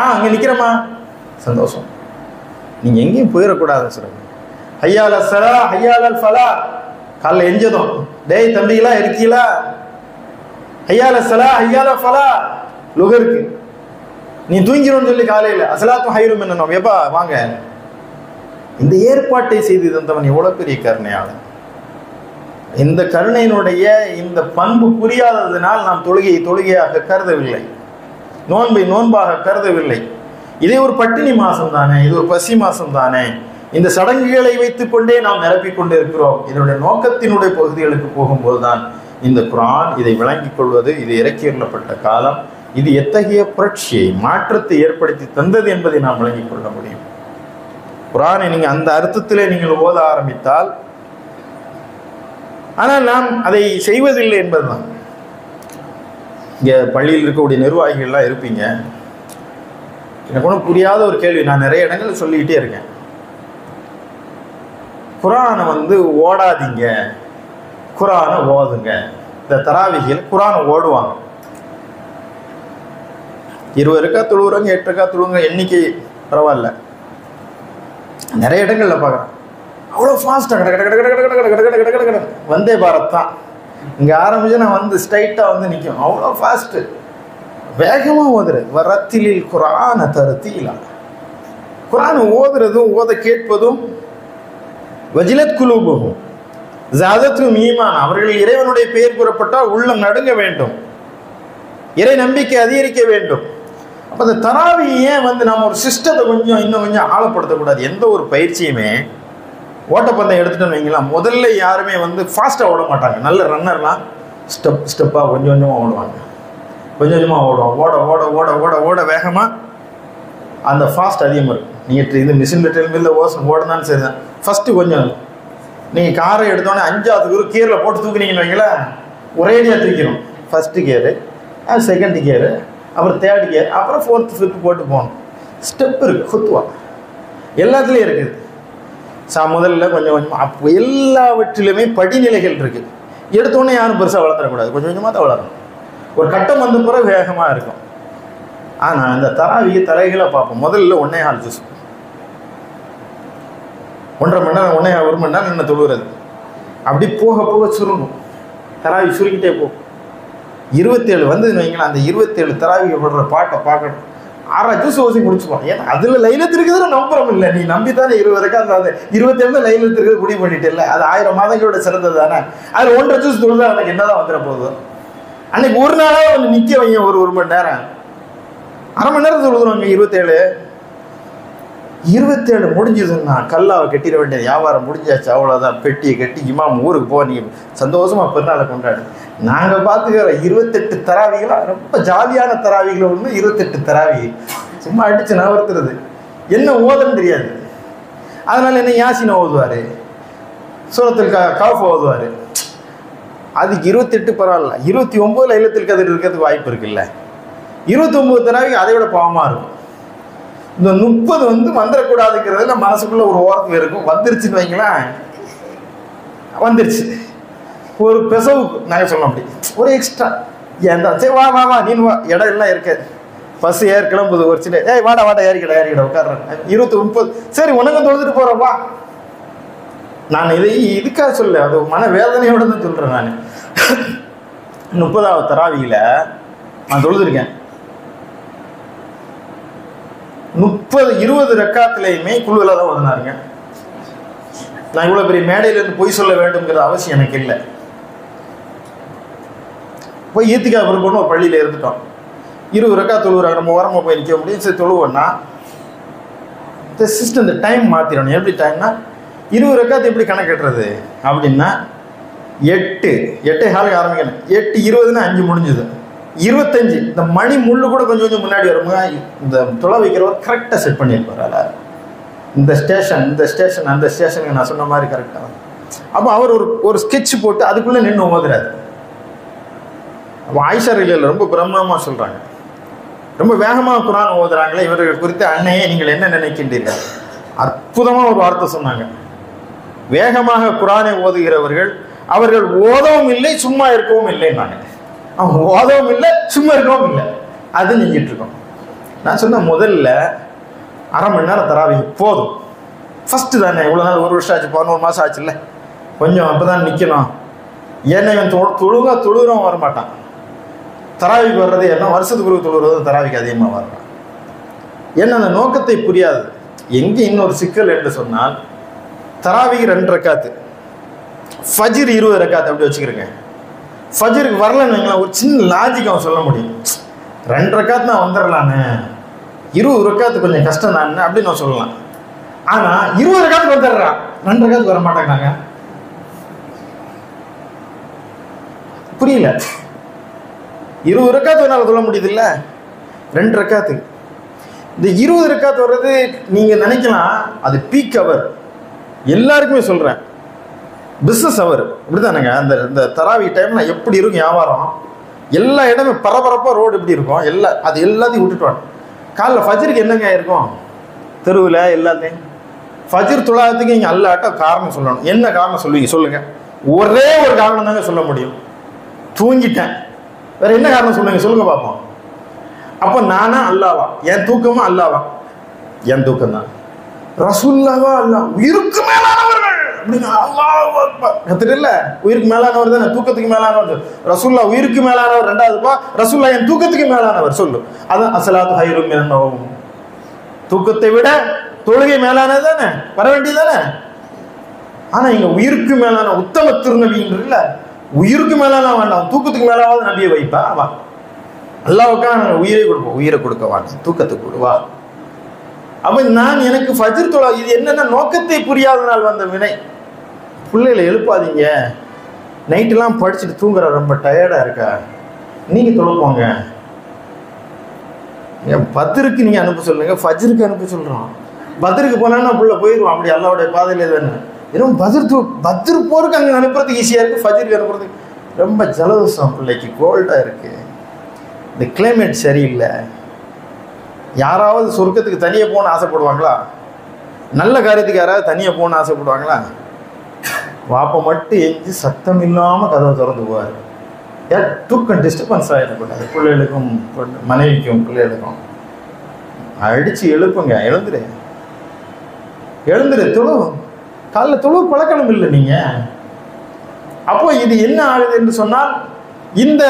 அங்கே நிற்கிறம்மா, சந்தோஷம், நீங்கள் எங்கேயும் போயிடக்கூடாதுன்னு சொல்லுங்க. ஹையால சலா ஹையால் ஃபலா, காலைல எஞ்சதும் டேய் தம்பிகளா இருக்கீங்களா, ஹையால சலா ஹையால ஃபலா, லுகருக்கு நீ தூங்கிடும் சொல்லி காலையில் அசலாத்தும் ஹைரும் என்ன எப்பா வாங்க. இந்த ஏற்பாட்டை செய்து தந்தவன் எவ்வளவு பெரிய கருணையாளன். இந்த கருணையினுடைய இந்த பண்பு புரியாததினால் நாம் தொழுகையை தொழுகையாக கருதவில்லை, நோன்பை நோன்பாக கருதவில்லை. இதே ஒரு பட்டினி மாசம் தானே, இது ஒரு பசி மாசம் தானே, இந்த சடங்குகளை வைத்துக் கொண்டே நாம் நிரப்பிக் கொண்டு இருக்கிறோம். இதனுடைய நோக்கத்தினுடைய பகுதிகளுக்கு போகும்போது தான் இந்த குர்ஆன் இதை விளங்கிக் கொள்வது. இது இறக்கியுள்ளப்பட்ட காலம், இது எத்தகைய புரட்சியை, மாற்றத்தை ஏற்படுத்தி தந்தது என்பதை நாம் விளங்கிக் கொள்ள முடியும். குர்ஆனை நீங்கள் அந்த அர்த்தத்திலே நீங்கள் ஓத ஆரம்பித்தால், ஆனால் நாம் அதை செய்வதில்லை என்பதுதான். இங்கே பள்ளியில் இருக்கக்கூடிய நிர்வாகிகள்லாம் இருப்பீங்க. எனக்கு ஒன்றும் புரியாத ஒரு கேள்வி, நான் நிறைய இடங்களில் சொல்லிக்கிட்டே இருக்கேன். குர்ஆனை வந்து ஓடாதீங்க, குர்ஆனை ஓதுங்க. இந்த தராவிகள் குர்ஆனை ஓடுவாங்க, 20 ரக்கா தொழுவுறவங்க 8 ரக்கா தொழுவுங்க, எண்ணிக்கை பரவாயில்ல. நிறைய இடங்கள்ல பார்க்குறேன், அவ்வளோ ஃபாஸ்ட்டாக கட கட கட கட கட கட கட கட கட கட வந்தே பாரத் தான் இங்கே ஆரம்பிச்சு நான் வந்து ஸ்ட்ரைட்டாக வந்து நிற்கும். அவ்வளோ ஃபாஸ்ட்டு, வேகமாக ஓதுறது. வரத்திலில் குர்ஆனை தரத்தீலா, குர்ஆனை ஓதுறதும் ஓத கேட்பதும் வஜிலத் குலூபுஹும் ஜாதத்துஹும் ஈமான், அவர்கள் இறைவனுடைய பெயர் கூறப்பட்டால் உள்ளம் நடுங்க வேண்டும், இறை நம்பிக்கை அதிகரிக்க வேண்டும். அப்போ அந்த தராவி ஏன் வந்து நம்ம ஒரு சிஸ்டத்தை இன்னும் கொஞ்சம் ஆழப்படுத்தக்கூடாது? எந்த ஒரு பயிற்சியுமே, ஓட்டப்பந்தயம் எடுத்துட்டோன்னு வைங்களேன், முதல்ல யாருமே வந்து ஃபாஸ்ட்டாக ஓட மாட்டாங்க. நல்ல ரன்னர்லாம் ஸ்டெப்பாக கொஞ்சம் கொஞ்சமாக ஓடுவாங்க, கொஞ்சம் கொஞ்சமாக ஓடுவாங்க. ஓட ஓட ஓட ஓட ஓட வேகமாக அந்த ஃபாஸ்ட் அதிகமாக இருக்கும். நீங்கள் இது மிஷினில் டெல்மில்ல ஓடுனாலும் சரி தான். ஃபஸ்ட்டு கொஞ்சம் நீங்கள் காரை எடுத்தோடனே 5வது கியரில் போட்டு தூக்குனீங்கன்னு வைங்களேன், ஒரேடியாக தூக்கணும். ஃபஸ்ட்டு கியரு, செகண்ட் கியரு, அப்புறம் தேர்ட் கியர், அப்புறம் 4th 5th போட்டு போகணும். ஸ்டெப் இருக்குது, குத்துவா எல்லாத்துலேயும் இருக்குது. முதல்ல கொஞ்சம் கொஞ்சமாக அப்போ எல்லாவற்றிலுமே படிநிலைகள் இருக்குது. எடுத்தோடனே யாரும் பெருசாக வளர்த்துடக்கூடாது, கொஞ்சம் கொஞ்சமாக தான் வளரணும். ஒரு கட்டம் வந்த பிறகு வேகமாக இருக்கும். ஆனால் இந்த தராவியை தலைகளை பார்ப்போம். முதல்ல 1.25 ஜூஸ், 1.5 மணி நேரம் 1 மணி நேரம் நின்று தொழுகிறது. அப்படி போக போக சுருங்கும், தராவி சுருக்கிட்டே போகும். 27 வந்ததுன்னு வைங்களா, அந்த 27 தராவியை போடுற பாட்டை பார்க்கணும். 6 ஜூஸ் ஓசி முடிச்சுப்போம். ஏன்னா அதில் லைலத்து இருக்குதுன்னு நம்புறோம் இல்லை, நீ நம்பித்தானே 20 அந்த 27 லைலத்து இருக்குது முடிவு பண்ணிட்டு இல்லை, அது 1000 மாதங்களோட சிறந்தது தானே. அதில் 1.5 ஜூஸ் தொழுதா எனக்கு என்னதான் வந்துட போகுது. அன்னைக்கு ஒரு நாளாக வந்து நிற்க வைங்க, ஒரு மணி நேரம் 1/2 மணி நேரம் தொழுதுருவாங்க. 27 முடிஞ்சதுன்னா கல்லாவை கட்டிட வேண்டியது, வியாபாரம் முடிஞ்சாச்சு, அவ்வளோதான். பெட்டியை கட்டி இமாம் ஊருக்கு போக, நீங்கள் சந்தோஷமாக பெருநாளை கொண்டாடு. நாங்கள் பார்த்துக்கிற 28 தராவிகளாக ரொம்ப ஜாலியான தராவிகளை ஒன்று. 28 தராவி சும்மா அடித்து நகர்த்துறது, என்ன ஓதுன்னு தெரியாது. அதனால் என்ன யாசினை ஓதுவார், சூரத்துல் கஹஃப் ஓதுவார். அதுக்கு 28 பரவாயில்ல, 29 லைலத்துல் கத்ர் இருக்கிறதுக்கு வாய்ப்பு இருக்குல்ல. 29 தராவி அதை விட பாவமாக இருக்கும். இந்த 30 வந்து வந்துடக்கூடாதுங்கிறதுல மனசுக்குள்ள ஒரு ஓரத்தில் இருக்கும். வந்துருச்சுன்னு வைங்களேன், வந்துருச்சு. ஒரு பெசவுக்கு நாங்கள் சொல்லணும், அப்படி ஒரு எக்ஸ்ட்ரா ஏன் தான் சரி வா வா வா நீ வா, இடம் எல்லாம் இருக்கு, பஸ் ஏறி கிளம்புது ஒரு சின்ன, ஏய் வாடா வாடா ஏறிக்கிட உட்காடுறேன். 30 சரி உனக்கும் தொழுதுட்டு போகிறப்பா. நான் இதை இதுக்காக சொல்ல, அது மன வேதனையோடு தான் சொல்கிறேன். நான் 30வது தராவியில் நான் தொழுதுருக்கேன். 20 ரக்காத்துலையுமே குழுவில் தான் ஓதுனாருங்க. நான் இவ்வளோ பெரிய மேடையிலேருந்து பொய் சொல்ல வேண்டும்ங்கிற அவசியம் எனக்கு இல்லை. போய் ஈத்திகா விரும்பணும் ஒரு பள்ளியில் இருந்துட்டோம். 20 ரக்காத் தொழுவுறாங்க, நம்ம ஓரமாக போய் நிற்க முடியும். சரி தொழுவோன்னா இந்த சிஸ்டம், இந்த டைம் மாற்றிடணும். எப்படி டைம்னா 20 ரக்காத்து எப்படி கணக்கெட்டுறது அப்படின்னா 8:15 ஆரம்பிக்கணும். 8:20ன்னா 5 முடிஞ்சுது. 25 இந்த மணி முள்ளு கூட கொஞ்சம் கொஞ்சம் முன்னாடி வருங்க. இந்த தொலை வைக்கிறவர் கரெக்டாக செட் பண்ணியிருப்பார். அதில் இந்த ஸ்டேஷன் அந்த ஸ்டேஷனுக்கு நான் சொன்ன மாதிரி கரெக்டாக. அப்போ அவர் ஒரு ஸ்கெட்ச் போட்டு அதுக்குள்ளே நின்று ஓதுறாரு. அப்போ ஆயிஷா ரலியல்லாஹு ரொம்ப பிரம்மமாக சொல்கிறாங்க, ரொம்ப வேகமாக குர்ஆன் ஓதுறாங்களே இவர்கள் குறித்து அன்னையே நீங்கள் என்ன நினைக்கின்றீர்கள்? அற்புதமாக ஒரு வார்த்தை சொன்னாங்க. வேகமாக குர்ஆனை ஓதுகிறவர்கள் அவர்கள் ஓதவும் இல்லை சும்மா இருக்கவும் இல்லைன்னாங்க. அவங்க ஓதவும் இல்லை சும்மா இருக்கவும் இல்லை, அது செஞ்சிட்டு இருக்கோம். நான் சொன்ன முதல்ல 1/2 மணி நேரம் தராவி போதும். ஃபஸ்ட்டு தானே, இவ்வளோ நாள் 1 வருஷம் ஆச்சு, 11 மாதம் ஆச்சு இல்லை, கொஞ்சம் அப்போ தான் நிற்கணும். ஏன்னா இவன் தொழுகிறவன் வரமாட்டான். தராவிக்கு வர்றது என்ன, வருஷத்துக்கு பிறகு தொழுகிறது தராவிக்கு அதிகமாக வர்றான். ஏன்னா அந்த நோக்கத்தை புரியாது. எங்கே இன்னொரு சிக்கல் என்று சொன்னால், தராவிக்கு 2 ரக்காத்து, ஃபஜ்ர் 20 ரக்காத்து அப்படி வச்சுக்கிறேங்க. ஃபஜ்ருக்கு வரலன்னு வைங்களா, ஒரு சின்ன லாஜிக் அவன் சொல்ல முடியும். 2 ரக்காத்து நான் வந்துடலான்னு, 20 ரக்காத்து கொஞ்சம் கஷ்டம் தான் அப்படின்னு நான் சொல்லலாம். ஆனால் 20 ரக்காத்துக்கு வந்துடுறான், 2 ரக்காத்துக்கு வர மாட்டேங்கிறாங்க. புரியல. 20 ரக்காத்து என்னால் சொல்ல முடியுது இல்லை, 2 ரக்காத்து. இந்த 20 ரக்காத்து வர்றது நீங்கள் நினைக்கலாம் அது பீக் அவர், எல்லாருக்குமே சொல்கிறேன், பிஸ்னஸ் அவர் இப்படி தானேங்க. இந்த தராவி டைமில் எப்படி இருக்கும் வியாபாரம், எல்லா இடமே பரபரப்பாக, ரோடு எப்படி இருக்கும், எல்லாத்தையும் விட்டுட்டு வாங்க. காலைல ஃபஜ்ருக்கு என்னங்க இருக்கும் தெருவில் எல்லாத்தையும், ஃபஜ்ர் தொழாததுக்கு இங்கே அல்லாட்ட காரணம் சொல்லணும். என்ன காரணம் சொல்லுவீங்க சொல்லுங்கள்? ஒரே ஒரு காரணம் தாங்க சொல்ல முடியும், தூங்கிட்டேன். வேறு என்ன காரணம் சொல்லுங்கள் பார்ப்போம். அப்போ நானா அல்லாவா? என் தூக்கமா அல்லாவா? என் தூக்கம் தான். ரசூலுல்லாஹ் அல்லாஹ் உயிருக்கு மேலானவர்கள் அப்படிங்க, அல்லாஹ் அக்பர் கத்துறல. உயிருக்கு மேலானவர் தானே, தூக்கத்துக்கு மேலானவர். ரசூலுல்லாஹ் உயிருக்கு மேலானவர் 2வதுப்பா, ரசூலுல்லாஹ் என் தூக்கத்துக்கு மேலானவர் சொல்லு. அதான் அஸ்ஸலாத்து ஹைரும் மினன் நௌம், தூக்கத்தை விட தொழுகை மேலானது தானே, வர வேண்டியது தானே. ஆனால் இங்கே உயிருக்கு மேலான உத்தம திருநபின்றல, உயிருக்கு மேலான வேண்டாம், தூக்கத்துக்கு மேலாவது நபியை வைப்பா வா, அல்லாஹ்வுக்காக உயிரை கொடுப்போம், உயிரை கொடுக்க வாங்க, தூக்கத்துக்கு கொடுவா. அப்போ நான் எனக்கு ஃபஜ்ர் தொழா, இது என்னென்ன நோக்கத்தை புரியாதனால் வந்த வினை. பிள்ளைகளை எழுப்பாதீங்க, நைட்டெல்லாம் படிச்சுட்டு தூங்குற ரொம்ப டயர்டாக இருக்கா, நீங்கள் தொலைப்போங்க. ஏன் பத்ருக்கு நீங்கள் அனுப்ப சொல்லுங்க, ஃபஜ்ருக்கு அனுப்ப சொல்கிறோம். பத்ருக்கு போனான்னா புள்ள போயிடுவோம், அப்படி அல்லாவுடைய பாதையில் தானே. வெறும் பத்ரு போருக்கு அங்கே அனுப்புறதுக்கு ஈஸியாக இருக்குது, ஃபஜ்ருக்கு அனுப்புறதுக்கு ரொம்ப ஜலதோஷம், பிள்ளைக்கு கோல்டாக இருக்குது, இந்த கிளைமேட் சரியில்லை. யாராவது சொர்க்கத்துக்கு தனியாக போகணும்னு ஆசைப்படுவாங்களா? நல்ல காரியத்துக்கு யாராவது தனியாக போகணுன்னு ஆசைப்படுவாங்களா? வாப்பை மட்டும் எஞ்சி சத்தம் இல்லாமல் கதவை திறந்து போவார். தூக்கம் டிஸ்டர்பன்ஸ் ஆகிடக்கூடாது, பிள்ளைகளுக்கும் மனைவிக்கும் பிள்ளைகளுக்கும். அடித்து எழுப்புங்க, எழுந்துரு தொழு, காலைல தொழு பழக்கணும் இல்லை நீங்கள். அப்போ இது என்ன ஆகுது என்று சொன்னால், இந்த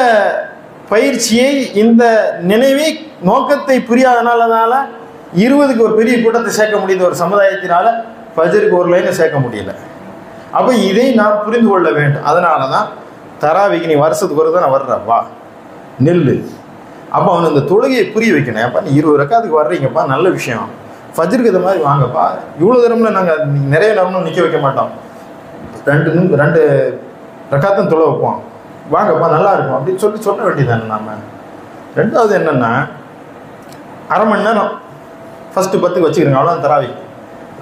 பயிற்சியை, இந்த நினைவை, நோக்கத்தை புரியாதனால 20க்கு ஒரு பெரிய கூட்டத்தை சேர்க்க முடியுது ஒரு சமுதாயத்தினால, ஃபஜ்ருக்கு ஒரு லைனை சேர்க்க முடியல. அப்போ இதை நாம் புரிந்து கொள்ள வேண்டும். அதனால தான் தராவிக்கு நீ வருஷத்துக்கு ஒரு தான் வர்ற, வா நெல்லு. அப்போ அவனு இந்த தொழுகையை புரிய வைக்கணும். அப்போ நீ 20 ரக்காத்துக்கு வர்றீங்கப்பா, நல்ல விஷயம். ஃபஜ்ருக்கு இது மாதிரி வாங்கப்பா, இவ்வளோ தூரம்ல நாங்கள் நிறைய நேரமும் நிற்க வைக்க மாட்டோம், 2 ரக்காத்தும் தொழ வைப்போம், வாங்கப்பா நல்லா இருக்கும் அப்படின்னு சொல்ல வேண்டியதானே நாம். ரெண்டாவது என்னென்னா, அரை மணி நேரம் ஃபஸ்ட்டு 10க்கு வச்சுக்கிறோங்க, அவ்வளோ தராவி.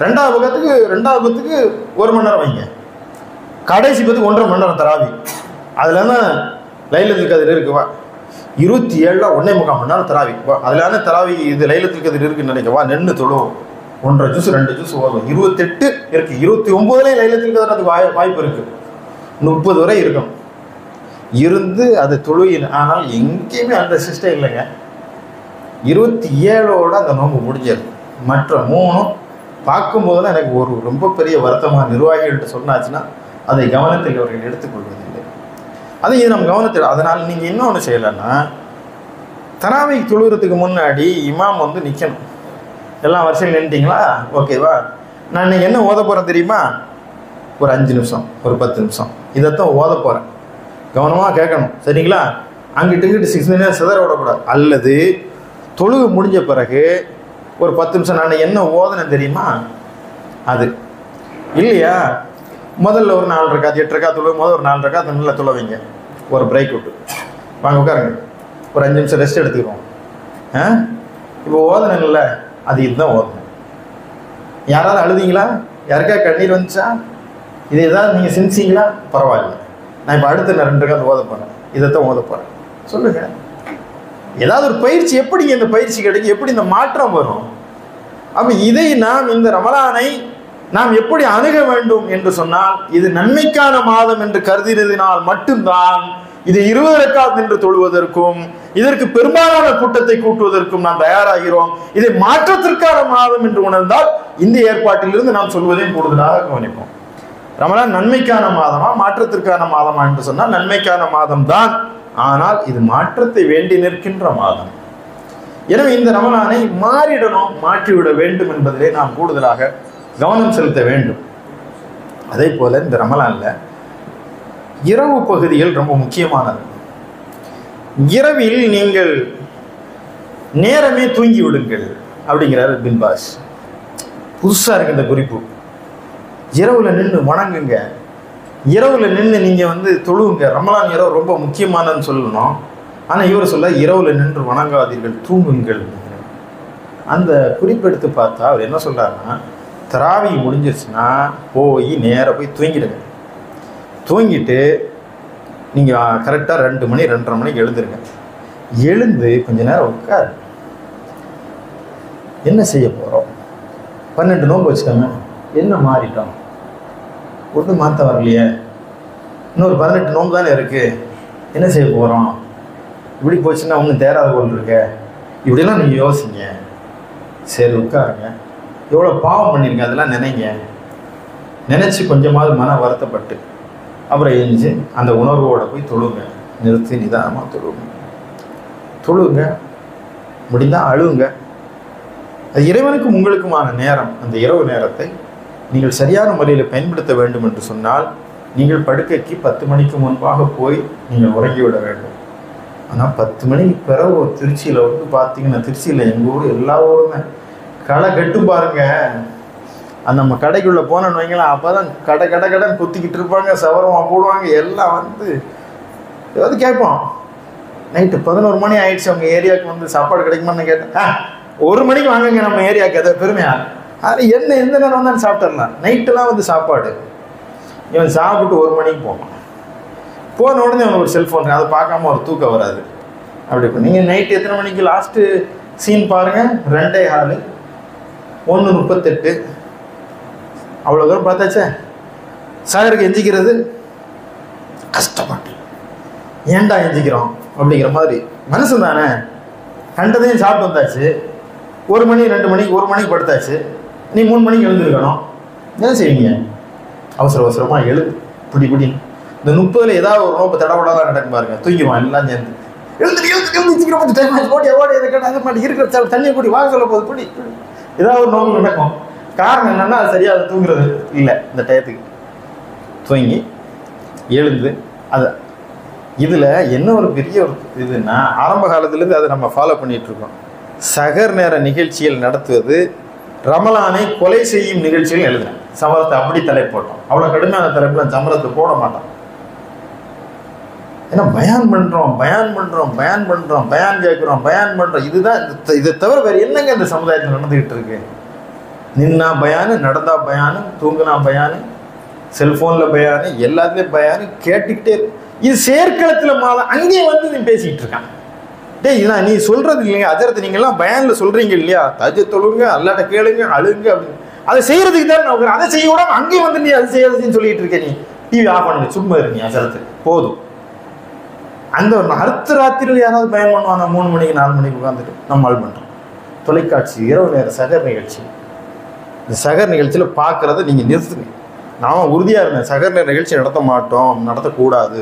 ரெண்டாவது பத்துக்கு 1 மணி நேரம் வைங்க, கடைசி 10க்கு 1.5 மணி நேரம் தராவி. அதில் தான் லைலத்துல் கத்ர் இருக்குவா, 27 1.25 மணி நேரம் தராவி. அதில் தராவி இது லைலத்துல் கத்ர் இருக்குன்னு நினைக்கவா, நின்று தொழுவோம், 1.5 ஜூஸ் 2 ஜூஸ் ஓதும். 28 இருக்குது, 29லேயும் லைலத்துல் கத்ர் அதுக்கு வாய்ப்பு இருக்குது. 30 வரை இருக்கும், இருந்து அது தொழுகின். ஆனால் எங்கேயுமே அந்த சிஸ்டம் இல்லைங்க. 27ஓட அந்த நோன்பு முடிஞ்சது. மற்ற 3 பார்க்கும்போது தான் எனக்கு ஒரு ரொம்ப பெரிய வருத்தமாக நிர்வாகிகள்கிட்ட சொன்னாச்சுன்னா அதை கவனத்தில் அவர்கள் எடுத்துக்கொள்வதில்லை. அதை இது நம்ம கவனத்தில். அதனால் நீங்கள் இன்னொன்று செய்யலைன்னா, தராவி தொழுகிறதுக்கு முன்னாடி இமாம் வந்து நிற்கணும். எல்லாம் வரிசையில் நின்றுட்டிங்களா, ஓகேவா, நான் இன்னைக்கு என்ன ஓத போகிறேன் தெரியுமா, ஒரு 5 நிமிஷம் ஒரு 10 நிமிஷம் இதைத்தான் ஓத போகிறேன், கவனமாக கேட்கணும், சரிங்களா? அங்கிட்டு இங்கிட்டு 6 நிமிஷம் சிதற விடக்கூடாது. அல்லது தொழுகு முடிஞ்ச பிறகு ஒரு 10 நிமிஷம் நான் என்ன ஓதனேன் தெரியுமா, அது இல்லையா, முதல்ல ஒரு 4 ரக்காத் 8 ரக்காத் தொழுவு, முதல் ஒரு 4 ரக்காத் நல்லா தொழ வைங்க, ஒரு பிரேக் விட்டு வாங்க உட்காருங்க, ஒரு 5 நிமிஷம் ரெஸ்ட் எடுத்துக்கிறோம். இப்போ ஓதனில்ல, அது இதுதான் ஓதணும். யாராவது அழுதிங்களா, யாருக்கா கண்ணீர் வந்துச்சா, இது ஏதாவது நீங்கள் செஞ்சீங்களா, பரவாயில்ல, நான் இப்போ அடுத்த 2 ரக்காத் ஓத போகிறேன், இதைத்தான் ஓத போகிறேன், சொல்லுங்கள். ஏதாவது ஒரு பயிற்சி, எப்படி இந்த பயிற்சி கிடைக்கும், எப்படி இந்த மாற்றம் வரும்? அப்போ இதை நாம், இந்த ரமலானை நாம் எப்படி அணுக வேண்டும் என்று சொன்னால், இது நன்மைக்கான மாதம் என்று கருதினதினால் மட்டும்தான் இது 20 ரக்காத் என்று தொழுவதற்கும் இதற்கு பெரும்பாலான கூட்டத்தை கூட்டுவதற்கும் நாம் தயாராகிறோம். இதை மாற்றத்திற்கான மாதம் என்று உணர்ந்தால் இந்த ஏற்பாட்டிலிருந்து நாம் சொல்வதையும் கூடுதலாக கவனிப்போம். ரமலான் நன்மைக்கான மாதமா மாற்றத்திற்கான மாதமா என்று சொன்னால் நன்மைக்கான மாதம் தான். ஆனால் இது மாற்றத்தை வேண்டி நிற்கின்ற மாதம். எனவே இந்த ரமலானை மாற்றிவிட வேண்டும் என்பதிலே நாம் கூடுதலாக கவனம் செலுத்த வேண்டும். அதே போல இந்த ரமலான்ல இரவு பகுதிகள் ரொம்ப முக்கியமானது. இரவில் நீங்கள் நேரமே தூங்கி விடுங்கள் அப்படிங்கிறார் பின் பாஸ். புதுசா இருக்கு இந்த குறிப்பு. இரவுல நின்று வணங்குங்க, இரவுல நின்று நீங்க தொழுவுங்க. ரமலான் இரவு ரொம்ப முக்கியமானன்னு சொல்லணும். ஆனா இவர் சொல்ல இரவுல நின்று வணங்காதீர்கள், தூங்குங்கள். அந்த குறிப்பெடுத்து பார்த்தா அவர் என்ன சொல்றாருன்னா, தராவி முடிஞ்சிருச்சுன்னா போய் நேராக போய் தூங்கிடுங்க. தூங்கிட்டு நீங்கள் கரெக்டாக 2 மணி 2:30 மணிக்கு எழுந்துருங்க. எழுந்து கொஞ்ச நேரம் உட்காரு. என்ன செய்ய போகிறோம்? 12 நோன்பு வச்சுக்கோங்க. என்ன மாறிட்டோம்? ஒன்றும் மாற்ற வரலையே, இன்னொரு 18 நோன்பு தானே இருக்குது, என்ன செய்ய போகிறோம்? இப்படி போச்சுன்னா ஒன்றும் தேராத போல் இருக்க, இப்படிலாம் நீங்கள் யோசிங்க. சரி உட்காருங்க. எவ்வளோ பாவம் பண்ணியிருங்க அதெல்லாம் நினைச்சு கொஞ்சமாவது மன வருத்தப்பட்டு அப்புறம் எழுந்து அந்த உணர்வோடு போய் தொழுங்க. நிறுத்தி நிதானமாக தொழுங்க. முடிந்தால் அழுவுங்க. அது இறைவனுக்கும் உங்களுக்குமான நேரம். அந்த இரவு நேரத்தை நீங்கள் சரியான முறையில் பயன்படுத்த வேண்டும் என்று சொன்னால் நீங்கள் படுக்கைக்கு 10 மணிக்கு முன்பாக போய் நீங்கள் உறங்கிவிட வேண்டும். ஆனால் 10 மணிக்கு பிறகு ஒரு திருச்சியில் பார்த்தீங்கன்னா, திருச்சியில் எங்கள் ஊர் எல்லா ஊருமே களை கட்டும் பாருங்க. அந்த நம்ம கடைக்குள்ளே போனோன்னு வைங்களேன், அப்போ தான் கடைன்னு குத்திக்கிட்டு இருப்பாங்க, சவரமாக போடுவாங்க. எல்லாம் ஏதாவது கேட்போம். நைட்டு 11 மணி ஆயிடுச்சு, அவங்க ஏரியாவுக்கு சாப்பாடு கிடைக்குமான்னு கேட்டேன். 1 மணிக்கு வாங்குங்க நம்ம ஏரியாவுக்கு, அதை பெருமையா. அது எந்த நேரம் வந்தாலும் சாப்பிட்டுடலாம். நைட்டெல்லாம் சாப்பாடு. இவன் சாப்பிட்டு 1 மணிக்கு போன உடனே அவனுக்கு ஒரு செல்ஃபோன், அதை பார்க்காம ஒரு தூக்கம் வராது. அப்படி இப்போ நீங்கள் நைட்டு எத்தனை மணிக்கு லாஸ்ட்டு சீன் பாருங்கள், 2:15 1:38 அவ்வளோ தூரம் பார்த்தாச்சே. சகருக்கு எஞ்சிக்கிறது கஷ்டப்பட்டு ஏன்டா எஞ்சிக்கிறோம் அப்படிங்கிற மாதிரி மனசு தானே. கண்டதையும் சாப்பிட்டு வந்தாச்சு, 1 மணி 2 மணிக்கு 1 மணிக்கு படுத்தாச்சு, நீ 3 மணிக்கு எழுந்திருக்கணும். என்ன செய்வீங்க? அவசரமாக பிடி இந்த 30ல் ஏதாவது ஒரு நோப்பு தடப்படாதான் நடக்கும் பாருங்க. தூங்கிடுவான் எல்லாம் சேர்ந்து. எழுந்து டைம் ஆச்சு, ஓடி அதை கேட்டால் மாட்டி இருக்கிற தண்ணியை கூடி வாங்க சொல்ல போகுது பிடி. ஏதாவது ஒரு நோம்பு நடக்கும். காரணம் என்னன்னா அது சரியாக அதை தூங்குறது இல்லை. இந்த டயத்துக்கு தூங்கி எழுந்து அது இதில் என்ன ஒரு பெரிய ஒரு இதுன்னா, ஆரம்ப காலத்துலேருந்து அதை நம்ம ஃபாலோ பண்ணிகிட்டு இருக்கோம். சகர் நேர நிகழ்ச்சிகள் நடத்துவது ரமலானை கொலை செய்யும் நிகழ்ச்சிகள் எழுதுனேன். சமரத்தை அப்படி தலை போட்டோம். அவ்வளோ கடுமையான தலைப்பில் சமரத்தை போட மாட்டோம். ஏன்னா பயான் பண்ணுறோம், பயான் கேட்குறோம். இதுதான் இதை தவிர வேறு என்னங்க இந்த சமுதாயத்தில் நடந்துக்கிட்டு இருக்கு? நின்னா பயானு, நடந்தா பயானு, தூங்குனா பயானு, செல்ஃபோனில் பயானு, எல்லாத்துலேயும் பயானு கேட்டுக்கிட்டே இருக்கு. இது செயற்களத்தில் மாதம் அங்கேயே வந்து நீ பேசிக்கிட்டு இருக்கான். டேய் இதான் நீ சொல்கிறது இல்லைங்க அஜரத்து, நீங்கள்லாம் பயானில் சொல்கிறீங்க இல்லையா, தஜ்ஜத் தொழுங்க, அல்லாட்ட கேளுங்க, அழுங்க அப்படின்னு. அதை செய்கிறதுக்கு தான் நான் அதை செய்ய விடாம அங்கேயும் வந்து நீ அதை செய்யறதுன்னு சொல்லிட்டு இருக்கேன். நீ டிவி ஆஃப் பண்ணுங்க, சும்மா இருங்க அஜரத்து போதும். அந்த அடுத்த ராத்திரியில் யாராவது பயன் பண்ணுவாங்க? 3 மணிக்கு 4 மணிக்கு உட்காந்துட்டு நம்ம ஆள் பண்ணுறோம். தொலைக்காட்சி இரவு நேர சகர் நிகழ்ச்சி, இந்த சகர் நிகழ்ச்சியில் பார்க்குறத நீங்கள் நிறுத்துங்க. நான் உறுதியாக இருந்தேன், சகர் நேர நிகழ்ச்சி நடத்த மாட்டோம், நடத்தக்கூடாது.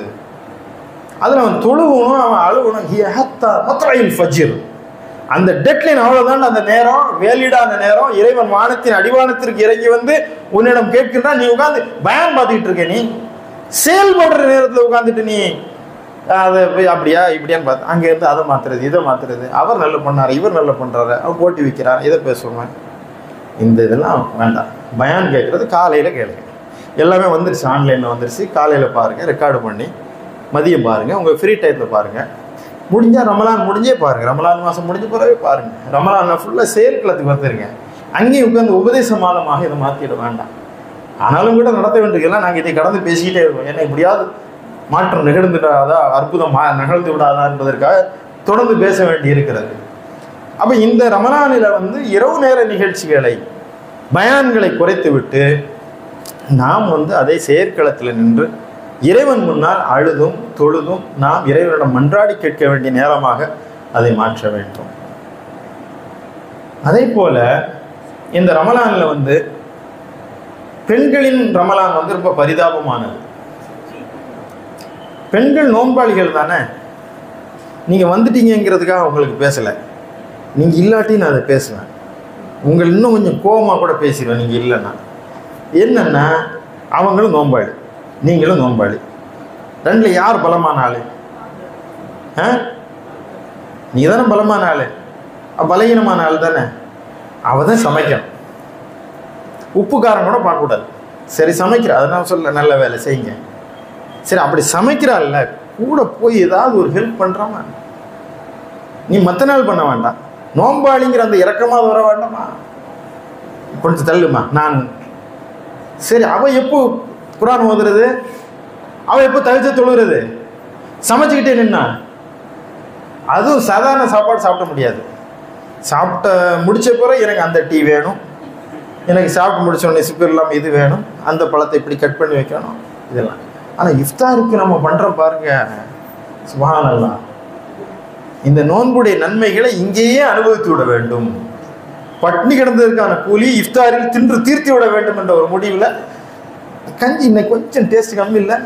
அதில் அவன் தொழுவணும், அவன் அழுவணும். ஃபஜ்ர் அந்த டெட்லைன் அவ்வளோதான். அந்த நேரம் வேலிடான நேரம். இறைவன் வானத்தின் அடிவானத்திற்கு இறங்கி வந்து உன்னிடம் கேட்கின்றா, நீ உட்காந்து பயன் பார்த்துக்கிட்டு இருக்க. நீ செயல்படுற நேரத்தில் உட்காந்துட்டு நீ அதை போய் அப்படியா இப்படியான்னு பார்த்து அங்கேருந்து அதை மாற்றுறது இதை மாற்றுறது. அவர் நல்ல பண்ணார், இவர் நல்ல பண்ணுறாரு, அவர் போட்டி வைக்கிறார், இதை பேசுவேன். இந்த இதெல்லாம் வேண்டாம். பயான் கேட்குறது காலையில் கேளுங்க. எல்லாமே வந்துருச்சு, ஆன்லைனில் வந்துருச்சு. காலையில் பாருங்கள், ரெக்கார்டு பண்ணி மதியம் பாருங்கள், உங்கள் ஃப்ரீ டைத்தில் பாருங்கள். முடிஞ்சால் ரமலான் முடிஞ்சே பாருங்கள், ரமலான் மாதம் முடிஞ்ச பிறகு பாருங்கள். ரமலான் ஃபுல்லாக செயற்களத்துக்கு வந்துருங்க. அங்கேயும் உட்காந்து உபதேச மாதமாக இதை மாற்றிட வேண்டாம். ஆனாலும் கூட நடத்த வேண்டியதெல்லாம் நாங்கள் இதை கடந்து பேசிக்கிட்டே இருக்கோம். ஏன்னா இப்படியாவது மாற்றம் நிகழ்ந்துடாதா, அற்புதம் நிகழ்ந்து விடாதா என்பதற்காக தொடர்ந்து பேச வேண்டி இருக்கிறது. அப்போ இந்த ரமலானில் வந்து இரவு நேர நிகழ்ச்சிகளை, பயான்களை குறைத்து விட்டு நாம் வந்து அதை செயற்களத்தில் நின்று இறைவன் முன்னால் அழுதும் தொழுதும் நாம் இறைவனிடம் மன்றாடி கேட்க வேண்டிய நேரமாக அதை மாற்ற வேண்டும். அதே போல இந்த ரமலானில் வந்து பெண்களின் ரமலான் வந்து ரொம்ப பரிதாபமானது. பெண்கள் நோன்பாளிகள் தானே. நீங்கள் வந்துட்டீங்கிறதுக்காக உங்களுக்கு பேசலை, நீங்கள் இல்லாட்டி நான் அதை பேசுவேன். உங்கள் இன்னும் கொஞ்சம் கோபமாக கூட பேசிடுவேன் நீங்கள் இல்லைன்னா. என்னென்னா அவங்களும் நோன்பாளி, நீங்களும் நோன்பாளி. ரெண்டில் யார் பலமான ஆள்? நீ தானே பலமான ஆள், பலகீனமான ஆள் தானே. அவள் தான் சமைக்கணும். உப்பு காரம் கூட பார்க்கக்கூடாது. சரி சமைக்கிற, அதை நான் சொல்ல, நல்ல வேலை செய்யுங்க. சரி அப்படி சமைக்கிறாள்ல, கூட போய் ஏதாவது ஒரு ஹெல்ப் பண்ணுறாமா? நீ மற்ற நாள் பண்ண வேண்டாம். நோம்பாளிங்கிற அந்த இறக்கமாக வர வேண்டாமா? கொஞ்சம் தள்ளுமா நான். சரி அவள் எப்போ குரான் ஓதுறது, அவள் எப்போ தவிர்த்து தொழுகிறது? சமைச்சிக்கிட்டே நின்னா அதுவும் சாதாரண சாப்பாடு சாப்பிட முடியாது. சாப்பிட்ட முடிச்ச பிறகு எனக்கு அந்த டீ வேணும், எனக்கு சாப்பிட்டு முடிச்சோடனே சுகர் இல்லாமல் இது வேணும், அந்த பழத்தை இப்படி கட் பண்ணி வைக்கணும், இதெல்லாம். ஆனால் இஃப்தாருக்கு நம்ம பண்ணுறோம் பாருங்க, சுப்ஹானல்லாஹ். இந்த நோன்புடைய நன்மைகளை இங்கேயே அனுபவித்து விட வேண்டும். பட்னி கிடந்ததற்கான கூலி இஃப்தாரில் தின்று தீர்த்து விட வேண்டும் என்ற ஒரு முடிவில் கஞ்சி இன்னைக்கு கொஞ்சம் டேஸ்ட் கம்மி இல்லை,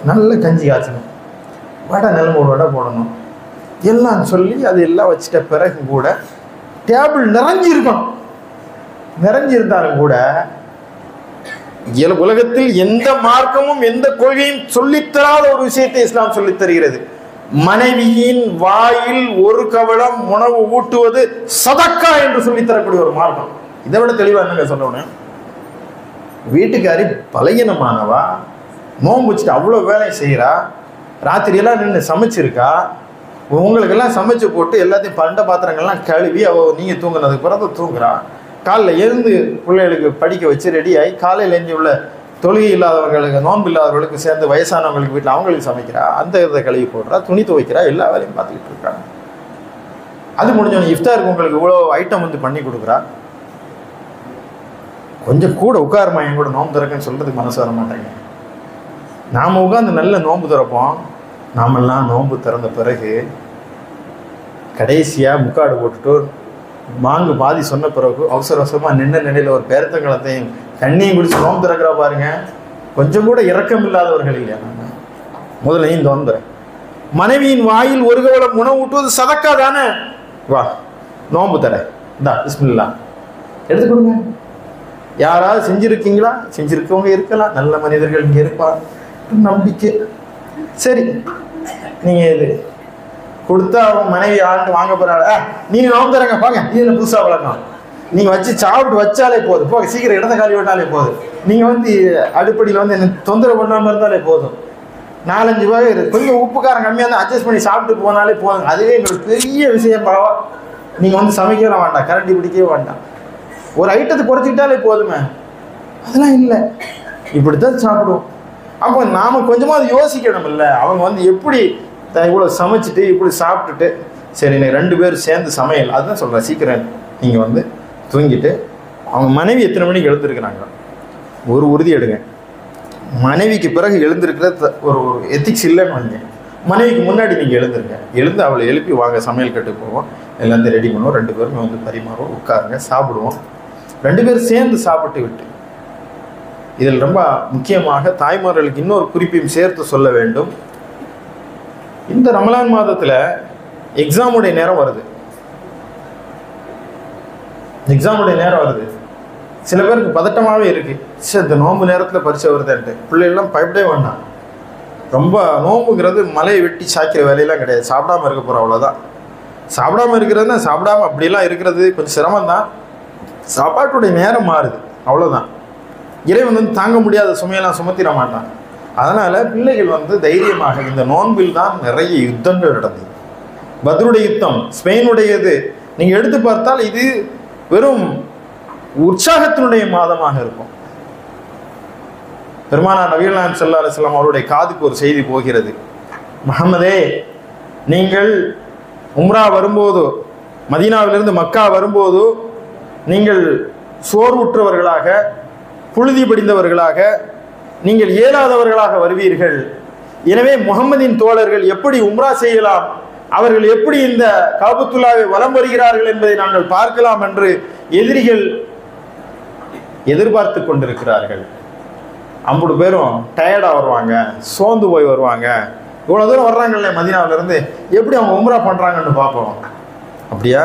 நல்ல கஞ்சி காய்ச்சணும், வடை நிலமோட வடை போடணும் எல்லாம் சொல்லி அது எல்லாம் வச்சுட்ட பிறகு கூட டேபிள் நிறைஞ்சிருக்கணும். நிறைஞ்சிருந்தாலும் கூட உலகத்தில் எந்த மார்க்கமும் எந்த கொள்கையும் சொல்லித்தராத ஒரு விஷயத்தை இஸ்லாம் சொல்லித் தருகிறது. மனைவியின் வாயில் ஒரு கவளம் உணவு ஊட்டுவது சதக்கா என்று சொல்லித்தரக்கூடிய ஒரு மார்க்கம். இதை விட தெளிவா என்னங்க சொல்லணும்? வீட்டுக்காரி பலகீனமானவா, நோன்பு வச்சுட்டு அவ்வளோ வேலை செய்கிறா, ராத்திரியெல்லாம் நின்று சமைச்சிருக்கா, உங்களுக்கெல்லாம் சமைச்சு போட்டு எல்லாத்தையும் பண்ட பாத்திரங்கள்லாம் கழுவி நீங்கள் தூங்கினதுக்கு பிறகு தூங்குறா, காலையில் எழுந்து பிள்ளைகளுக்கு படிக்க வச்சு ரெடி ஆகி காலையில் எழுந்து உள்ள தொழுகை இல்லாதவர்களுக்கு, நோன்பு இல்லாதவர்களுக்கு சேர்ந்து வயசானவங்களுக்கு வீட்டில் அவங்களுக்கு சமைக்கிறா, அந்த இதை கழுவி போடுறா, துணி துவைக்கிறா, எல்லா வேலையும் பார்த்துக்கிட்டு இருக்காங்க. அது முடிஞ்சோடனே இஃப்தாருக்கு உங்களுக்கு இவ்வளோ ஐட்டம் வந்து பண்ணி கொடுக்குறா. கொஞ்சம் கூட உட்காருமா, என் கூட நோன்பு திறக்குன்னு சொல்கிறதுக்கு மனசு வர மாட்டாங்க. நாம் உட்காந்து நல்ல நோன்பு திறப்போம். நாமெல்லாம் நோன்பு திறந்த பிறகு கடைசியாக முக்காடு போட்டுட்டு மாங்கு பாதி சொன்ன பிறகு அவசர அவசரமாக நின்ன நிலையில் ஒரு பேரத்தங்களத்தையும் தண்ணியும் குடிச்சு நோன்பு திறக்கிறா பாருங்க. கொஞ்சம் கூட இரக்கம் இல்லாதவர்கள் இல்லையா? நம்ம முதல்ல இந்த வந்துடுறேன். மனைவியின் வாயில் ஒரு கவலம் உணவு ஊட்டுவது சதக்கா தானே? வா நோன்பு தர, இந்தா பிஸ்மில்லா எடுத்து கொடுங்க. யாராவது செஞ்சுருக்கீங்களா? செஞ்சுருக்கவங்க இருக்கலாம், நல்ல மனிதர்கள் இங்கே இருப்பா, நம்பிக்கை. சரி, நீங்கள் இது கொடுத்தா அவங்க மனைவி ஆண்டு வாங்க போகிறாள். நீங்கள் நோன்பு தரங்க பாங்க, இதில் புதுசாக வளர்க்கலாம். நீங்கள் வச்சு சாப்பிட்டு வச்சாலே போதும், போக சீக்கிரம் இடத்த காலி விட்டாலே போதும். நீங்கள் வந்து அடுப்படியில் வந்து என்ன தொந்தரவு பண்ணாமல் இருந்தாலே போதும். 4-5 ரூபாய் கொஞ்சம் உப்புக்காரம் கம்மியாக இருந்தால் அட்ஜஸ்ட் பண்ணி சாப்பிட்டு போனாலே போதும். அதுவே எங்களுக்கு பெரிய விஷயம். பாவா நீங்கள் வந்து சமைக்கவே வேண்டாம், கரண்டி பிடிக்கவே வேண்டாம், ஒரு ஐட்டத்தை குறைச்சிக்கிட்டாலே போதுமே. அதெல்லாம் இல்லை, இப்படித்தான் சாப்பிடுவோம். அப்போ நாம் கொஞ்சமாக அது யோசிக்கணும் இல்லை? அவங்க வந்து எப்படி இவ்வளோ சமைச்சிட்டு இப்படி சாப்பிட்டுட்டு, சரி இன்னைக்கு 2 பேரும் சேர்ந்து சமையல், அதுதான் சொல்கிறேன். சீக்கிரம் நீங்கள் வந்து தூங்கிட்டு, அவங்க மனைவி எத்தனை மணிக்கு எழுந்திருக்கிறாங்க ஒரு உறுதி எடுங்க. மனைவிக்கு பிறகு எழுந்திருக்கிற ஒரு எத்திக்ஸ் இல்லைன்னு வந்து மனைவிக்கு முன்னாடி நீங்கள் எழுந்துருங்க. எழுந்து அவளை எழுப்பி வாங்க சமையல் கட்டு போவோம், எல்லாத்தையும் ரெடி பண்ணுவோம், 2 பேருமே வந்து பரிமாறுவோம், உட்காருங்க, சாப்பிடுவோம். 2 பேரும் சேர்ந்து சாப்பிட்டு விட்டு. இதில் ரொம்ப முக்கியமாக தாய்மார்களுக்கு இன்னொரு குறிப்பையும் சேர்த்து சொல்ல வேண்டும். இந்த ரமலான் மாதத்தில் எக்ஸாமுடைய நேரம் வருது. எக்ஸாமுடைய நேரம் வருது. சில பேருக்கு பதட்டமாகவே இருக்குது. சரி இந்த நோன்பு நேரத்தில் பரிசை வருதுன்ட்டு பிள்ளைகள்லாம் பயப்படவே வேண்டாம். ரொம்ப நோம்புங்கிறது மலையை வெட்டி சாய்க்கிற வேலையெல்லாம் கிடையாது. சாப்பிடாமல் இருக்க போகிறோம், அவ்வளோதான். சாப்பிடாமல் இருக்கிறதுனா சாப்பிடாமல் அப்படிலாம் இருக்கிறது கொஞ்சம் சிரமம்தான். சாப்பாட்டுடைய நேரம் மாறுது, அவ்வளோதான். இறைவன் வந்து தாங்க முடியாத சுமையெல்லாம் சுமத்திட மாட்டான். அதனால் பிள்ளைகள் வந்து தைரியமாக, இந்த நோன்பில் தான் நிறைய யுத்தங்கள் நடந்தது. பத்ருடைய யுத்தம், ஸ்பெயினுடையது நீங்கள் எடுத்து பார்த்தால் இது வெறும் உற்சாகத்தினுடைய மாதமாக இருக்கும். பெருமானார் நபிகள் நாயகம் ஸல்லல்லாஹு அலைஹி வஸல்லம் அவருடைய காதுக்கு ஒரு செய்தி போகிறது. முஹம்மதே, நீங்கள் உம்ரா வரும்போது, மதீனாவிலிருந்து மக்கா வரும்போது நீங்கள் சோர்வுற்றவர்களாக, புழுதி படிந்தவர்களாக, நீங்கள் இயலாதவர்களாக வருவீர்கள். எனவே முஹம்மதின் தோழர்கள் எப்படி உம்ரா செய்யலாம், அவர்கள் எப்படி இந்த காபத்துல்லாவை வலம் வருகிறார்கள் என்பதை நாங்கள் பார்க்கலாம் என்று எதிரிகள் எதிர்பார்த்து கொண்டிருக்கிறார்கள். 50 பேரும் டயர்டாக வருவாங்க, சோர்ந்து போய் வருவாங்க. இவ்வளோ தூரம் வர்றாங்கல்ல மதீனாவிலிருந்து, எப்படி அவங்க உம்ரா பண்ணுறாங்கன்னு பார்ப்போம். அப்படியா?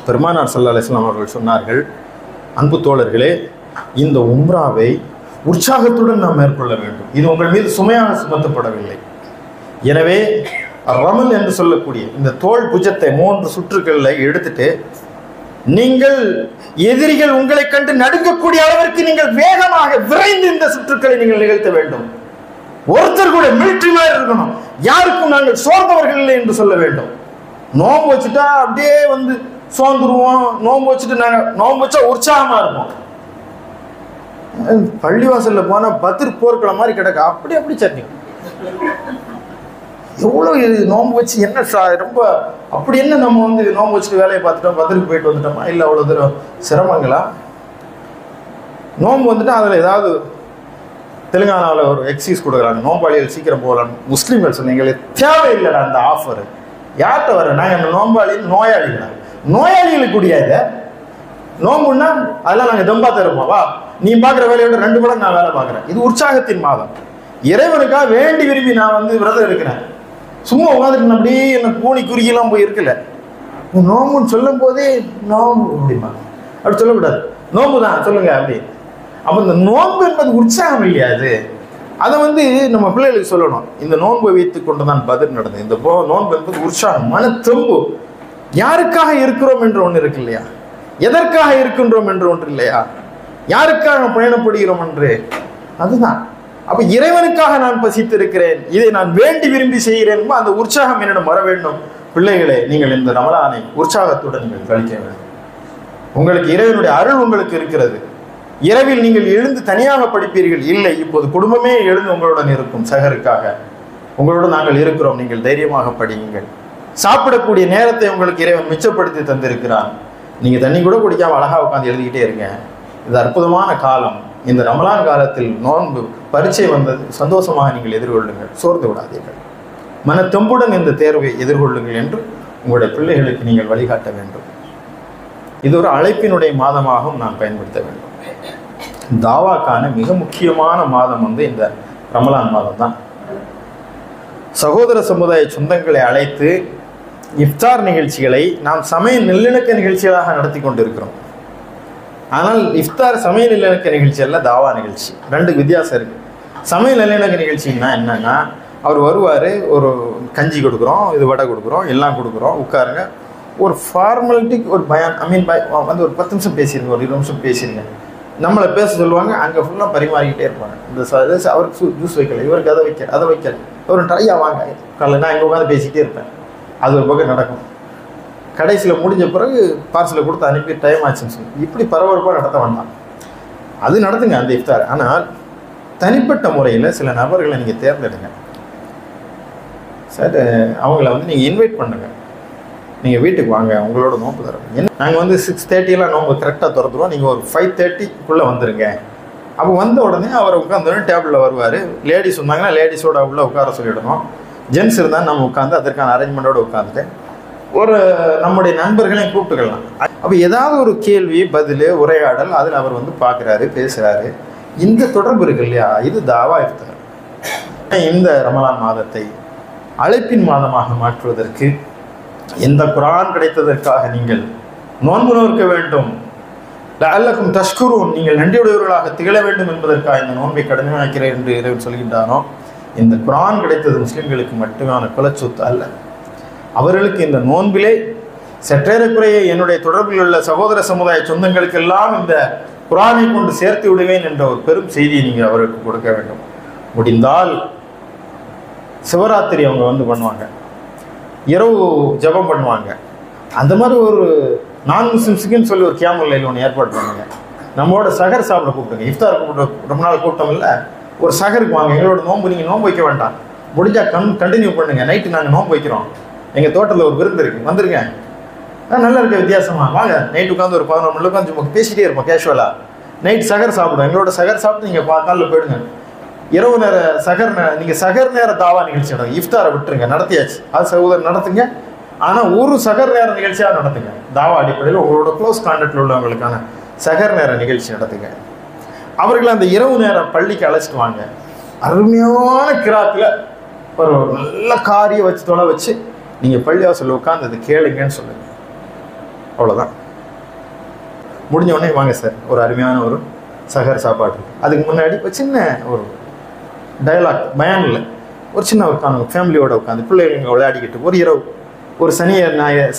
பெருமானார் ஸல்லல்லாஹு அலைஹி வஸல்லம் அவர்கள் சொன்னார்கள், அன்பு தோழர்களே, இந்த உம்ராவை உற்சாகத்துடன் நாம் மேற்கொள்ள வேண்டும். இது உங்கள் மீது சுமையாக சுமத்தப்படவில்லை. எனவே ரமல் என்று சொல்லக்கூடிய இந்த தோல் புஜத்தை 3 சுற்றுக்களில் எடுத்துட்டு, நீங்கள் எதிரிகள் உங்களை கண்டு நடுங்கக்கூடிய அளவிற்கு நீங்கள் வேகமாக விரைந்து இந்த சுற்றுக்களை நீங்கள் நிகழ்த்த வேண்டும். ஒருத்தர் கூட மிலிட்டரி மாதிரி இருக்கணும், யாருக்கும் நாங்கள் சோர்ந்தவர்கள் இல்லை என்று சொல்ல வேண்டும். நோம்பு வச்சுட்டா அப்படியே வந்து சோர்ந்துருவோம். நோம்பு வச்சுட்டு நாங்கள் நோம்பு வச்சா உற்சாகமா இருப்போம். பள்ளிவாசல்ல போனா பத்ர் போர்க்களம் மாதிரி கிடக்கு, அப்படி சட்னி. எவ்வளோ நோம்பு வச்சு என்ன ரொம்ப அப்படி என்ன நம்ம வந்து நோம்பு வச்சுட்டு வேலையை பார்த்துட்டோம், பத்ருக்கு போயிட்டு வந்துட்டோமா? இல்லை அவ்வளோ தூரம் சிரமங்களா? நோம்பு வந்துட்டு அதில் ஏதாவது தெலுங்கானாவில் ஒரு எக்ஸைஸ் கொடுக்குறாங்க, நோம்பாளிகள் சீக்கிரம் போகலான்னு. முஸ்லீம்கள் சொன்னீங்களே, தேவையில்லைடா அந்த ஆஃபர். யார்கிட்ட வர? நாங்கள் அந்த நோம்பாளி நோயாளிகள், நோயாளிகளுக்கு கூடியது நோம்புன்னா அதெல்லாம் நாங்கள் தம்பாத்த இருப்போம். வா, நீ பார்க்குற வேலையோட 2 மடங்கு நான் வேலை பார்க்குறேன். இது உற்சாகத்தின் மாதம். இறைவனுக்காக வேண்டி விரும்பி நான் வந்து விரதம் இருக்கிறேன். சும்மா உட்காந்துட்டு அப்படியே என்ன கூணி குறுகிலாம் போய் இருக்கல. நோம்புன்னு சொல்லும் போதே நோம்பு அப்படிமா அப்படி சொல்லக்கூடாது, நோம்பு தான் சொல்லுங்க அப்படி. அப்போ இந்த நோன்பு என்பது உற்சாகம் இல்லையா? அதை வந்து நம்ம பிள்ளைகளுக்கு சொல்லணும். இந்த நோன்பை வைத்து கொண்டு தான் பதில் நடந்தது. இந்த நோன்பு என்பது உற்சாகம், மன தெம்பு. யாருக்காக இருக்கிறோம் என்று ஒன்று இருக்கு இல்லையா? எதற்காக இருக்கின்றோம் என்று ஒன்று இல்லையா? யாருக்காக பயணப்படுகிறோம் என்று, அதுதான். அப்ப இறைவனுக்காக நான் பசித்திருக்கிறேன், இதை நான் வேண்டி விரும்பி செய்கிறேன், அந்த உற்சாகம் என்னிடம் வர வேண்டும். பிள்ளைகளே, நீங்கள் இந்த ரமலானை உற்சாகத்துடன் நீங்கள் கழிக்க வேண்டும். உங்களுக்கு இறைவனுடைய அருள் உங்களுக்கு இருக்கிறது. இரவில் நீங்கள் எழுந்து தனியாக படிப்பீர்கள் இல்லை, இப்போது குடும்பமே எழுந்து உங்களுடன் இருக்கும். சகருக்காக உங்களோடு நாங்கள் இருக்கிறோம், நீங்கள் தைரியமாக படியுங்கள். சாப்பிடக்கூடிய நேரத்தை உங்களுக்கு இறைவன் மிச்சப்படுத்தி தந்திருக்கிறான். நீங்கள் தண்ணி கூட குடிக்காம அழகாக உட்காந்து எழுதிக்கிட்டே இருங்க. இது அற்புதமான காலம். இந்த ரமலான் காலத்தில் நோன்பு பரீட்சை வந்தது சந்தோஷமாக நீங்கள் எதிர்கொள்ளுங்கள், சோர்ந்து விடாதீர்கள், மன தெம்புடன் இந்த தேர்வை எதிர்கொள்ளுங்கள் என்று உங்களுடைய பிள்ளைகளுக்கு நீங்கள் வழிகாட்ட வேண்டும். இது ஒரு அழைப்பினுடைய மாதமாகவும் நாம் பயன்படுத்த வேண்டும். தாவாக்கான மிக முக்கியமான மாதம் இந்த ரமலான் மாதம் தான். சகோதர சமுதாய சொந்தங்களை அழைத்து இஃப்தார் நிகழ்ச்சிகளை நாம் சமய நல்லிணக்க நிகழ்ச்சிகளாக நடத்தி கொண்டிருக்கிறோம். ஆனால் இஃப்தார் சமய நல்லிணக்க நிகழ்ச்சி அல்ல, தாவா நிகழ்ச்சி. ரெண்டுக்கு வித்தியாசம் இருக்குது. சமய நல்லிணக்க நிகழ்ச்சின்னா என்னன்னா, அவர் வருவார், ஒரு கஞ்சி கொடுக்குறோம், இது வடை கொடுக்குறோம், எல்லாம் கொடுக்குறோம், உட்காருங்க, ஒரு ஃபார்மாலிட்டி, ஒரு ஒரு 10 நிமிஷம் பேசிடுங்க, ஒரு 20 நிமிஷம் பேசிடுங்க, நம்மளை பேச சொல்லுவாங்க. அங்கே ஃபுல்லாக பரிமாறிக்கிட்டே இருப்பாங்க. இந்த அவருக்கு ஜூஸ் வைக்கல, இவருக்கு அதை வைக்கல, ஒரு ட்ரையா வாங்க, காலையில் நான் இங்கே உட்காந்து பேசிக்கிட்டே இருப்பேன். அது ஒரு பக்கம் நடக்கும். கடைசியில் முடிஞ்ச பிறகு பார்சலை கொடுத்து அனுப்பி டைம் ஆச்சுன்னு சொல்லி இப்படி பரபரப்பாக நடத்த வேண்டாம். அது நடத்துங்க அந்த இஃப்தார். ஆனால் தனிப்பட்ட முறையில் சில நபர்களை நீங்கள் தேர்ந்தெடுங்க சார். அவங்கள நீங்கள் இன்வைட் பண்ணுங்கள், நீங்கள் வீட்டுக்கு வாங்க, உங்களோட நோன்பு தரோம். நாங்கள் 6:30 நோன்பு கரெக்டாக திறந்துருவோம், நீங்கள் ஒரு 5:30 வந்துருங்க. அப்போ வந்த உடனே அவரை உட்காந்துடனே டேபிளில் வருவார். லேடிஸ் வந்தாங்கன்னா லேடிஸோட உள்ளே உட்கார சொல்லிவிடணும். ஜென்ஸ் இருந்தால் நம்ம உட்காந்து அதற்கான அரேஞ்ச்மெண்ட்டோடு உட்காந்துட்டு ஒரு நம்முடைய நண்பர்களையும் கூப்பிட்டுக்கலாம். அப்போ ஏதாவது ஒரு கேள்வி பதில் உரையாடல் அதில் அவர் பார்க்குறாரு, பேசுகிறாரு. இந்த தொடர்பு இருக்கு இல்லையா, இது தாவா இஃப்தார். இந்த ரமலான் மாதத்தை அழைப்பின் மாதமாக மாற்றுவதற்கு, எந்த குர்ஆன் கிடைத்ததற்காக நீங்கள் நோன்பு நோக்க வேண்டும், லஅல்லக்கும் தஷ்குரூன், நீங்கள் நன்றியுடையவர்களாக திகழ வேண்டும் என்பதற்காக இந்த நோன்பை கடுமையாக்கிறேன் என்று இறைவன் சொல்கின்றானோ, இந்த குர்ஆன் கிடைத்தது முஸ்லிம்களுக்கு மட்டுமான குலச்சொத்து அல்ல. அவர்களுக்கு இந்த நோன்பிலே சற்றேறக்குறைய என்னுடைய தொடர்பில் உள்ள சகோதர சமுதாய சொந்தங்களுக்கெல்லாம் இந்த குர்ஆனை கொண்டு சேர்த்து விடுவேன் என்ற ஒரு பெரும் செய்தியை நீங்கள் அவருக்கு கொடுக்க வேண்டும். முடிந்தால் சிவராத்திரி அவங்க பண்ணுவாங்க, இரவு ஜபம் பண்ணுவாங்க. அந்த மாதிரி ஒரு நான் முஸ்லிம்ஸுக்குன்னு சொல்லி ஒரு கியாமுல் லைல் ஒன்று ஏற்பாடு பண்ணுங்க. நம்மளோட சகர் சாப்பிட கூப்பிடுங்க. இஃப்தார் கூப்பிட்டு ரொம்ப நாள் கூட்டம் இல்லை, ஒரு சகருக்கு வாங்க. எங்களோட நோன்பு நீங்கள் நோன்பு வைக்க வேண்டாம், முடிஞ்சால் கண்டினியூ பண்ணுங்க. நைட்டு நாங்கள் நோன்பு வைக்கிறோம், எங்கள் தோட்டத்தில் ஒரு விருந்து இருக்குது, வந்துருங்க. நல்லா இருக்க வித்தியாசமாக வாங்க. நைட்டு உட்காந்து ஒரு 11 மணி உட்காந்து சும்மா பேசிகிட்டே இருப்போம் கேஷுவலாக. நைட் சகர் சாப்பிடுவோம். எங்களோட சகர் சாப்பிட்டு நீங்கள் காலில் போயிடுங்க. இரவு நேர நீங்கள் சகர் நேர தாவா நிகழ்ச்சி நடத்துங்க. இஃப்தாரை விட்டுருங்க, நடத்தியாச்சு, அது சகோதரர் நடத்துங்க. ஆனால் ஒரு சகர் நேர நிகழ்ச்சியாக நடத்துங்க. தாவா அடிப்படையில் உங்களோட க்ளோஸ் கான்டாக்டில் உள்ளவங்களுக்கான சகர் நேர நிகழ்ச்சி நடத்துங்க. அவர்களை அந்த இரவு நேரம் பள்ளிக்கு அழைச்சிட்டு வாங்க. அருமையான கிராத்தில் ஒரு நல்ல காரியை வச்சு தொலை வச்சு நீங்கள் பள்ளிவாசல் உட்காந்து அது கேளுங்கன்னு சொல்லுங்கள். அவ்வளோதான். முடிஞ்ச உடனே வாங்க சார், ஒரு அருமையான ஒரு சகர் சாப்பாடு. அதுக்கு முன்னாடி ஒரு சின்ன ஒரு டயலாக் பயானில் ஒரு சின்ன உட்காந்து ஃபேமிலியோடு உட்காந்து பிள்ளைங்க விளையாடிக்கிட்டு ஒரு இரவு, ஒரு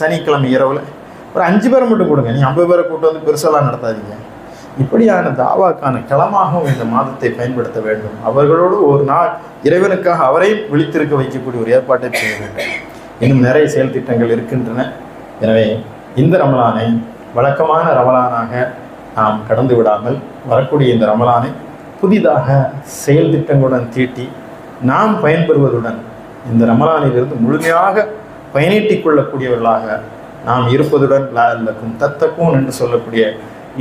சனிக்கிழமை இரவில் ஒரு 5 பேரை மட்டும் கொடுங்க. நீங்கள் 50 பேரை கூட்டு பெருசெல்லாம் நடத்தாதீங்க. இப்படியான தாவாக்கான களமாகவும் இந்த மாதத்தை பயன்படுத்த வேண்டும். அவர்களோடு ஒரு நாள் இறைவனுக்காக அவரையும் விழித்திருக்க வைக்கக்கூடிய ஒரு ஏற்பாட்டை செய்ய வேண்டும். இன்னும் நிறைய செயல் திட்டங்கள் இருக்கின்றன. எனவே இந்த ரமலானை வழக்கமான ரமலானாக நாம் கடந்து விடாமல் வரக்கூடிய இந்த ரமலானை புதிதாக செயல் திட்டங்களுடன் தீட்டி நாம் பயன்பெறுவதுடன் இந்த ரமலானிலிருந்து முழுமையாக பயனீட்டிக் கொள்ளக்கூடியவர்களாக நாம் இருப்பதுடன் லஅல்லக்கும் தத்தக்கூன் என்று சொல்லக்கூடிய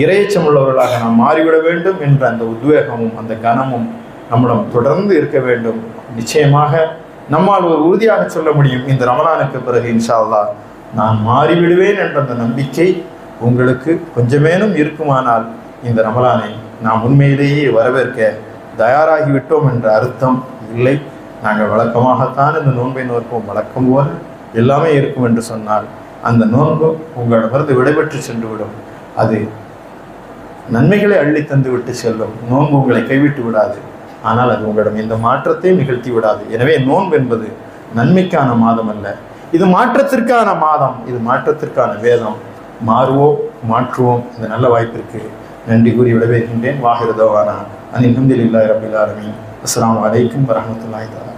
இறையச்சமுள்ளவர்களாக நாம் மாறிவிட வேண்டும் என்ற அந்த உத்வேகமும் அந்த கனமும் நம்மிடம் தொடர்ந்து இருக்க வேண்டும். நிச்சயமாக நம்மால் ஒரு உறுதியாக சொல்ல முடியும், இந்த ரமலானுக்கு பிறகு இன்ஷா அல்லாஹ் நான் மாறிவிடுவேன் என்ற அந்த நம்பிக்கை உங்களுக்கு கொஞ்சமேனும் இருக்குமானால் இந்த ரமலானை நாம் உண்மையிலேயே வரவேற்க தயாராகிவிட்டோம் என்ற அர்த்தம் இல்லை. நாங்கள் வழக்கமாகத்தான் இந்த நோன்பை நோற்போம், வழக்கம் போல எல்லாமே இருக்கும் என்று சொன்னால் அந்த நோன்பு உங்களிடமிருந்து விடைபெற்று சென்றுவிடும். அது நன்மைகளை அள்ளி தந்து விட்டு செல்லும். நோன்பு உங்களை கைவிட்டு விடாது, ஆனால் அது உங்களிடம் எந்த மாற்றத்தையும் நிகழ்த்தி விடாது. எனவே நோன்பு என்பது நன்மைக்கான மாதம் அல்ல, இது மாற்றத்திற்கான மாதம், இது மாற்றத்திற்கான வேதம். மாறுவோம், மாற்றுவோம். இந்த நல்ல வாய்ப்பிற்கு நன்றி கூறி விடைபெறுகின்றேன். வாஹிரு தவானா அனில் ஹம்துலில்லாஹி ரப்பில் ஆலமீன். அஸ்ஸலாமு அலைக்கும் வரஹ்மத்துல்லாஹி தஆலா.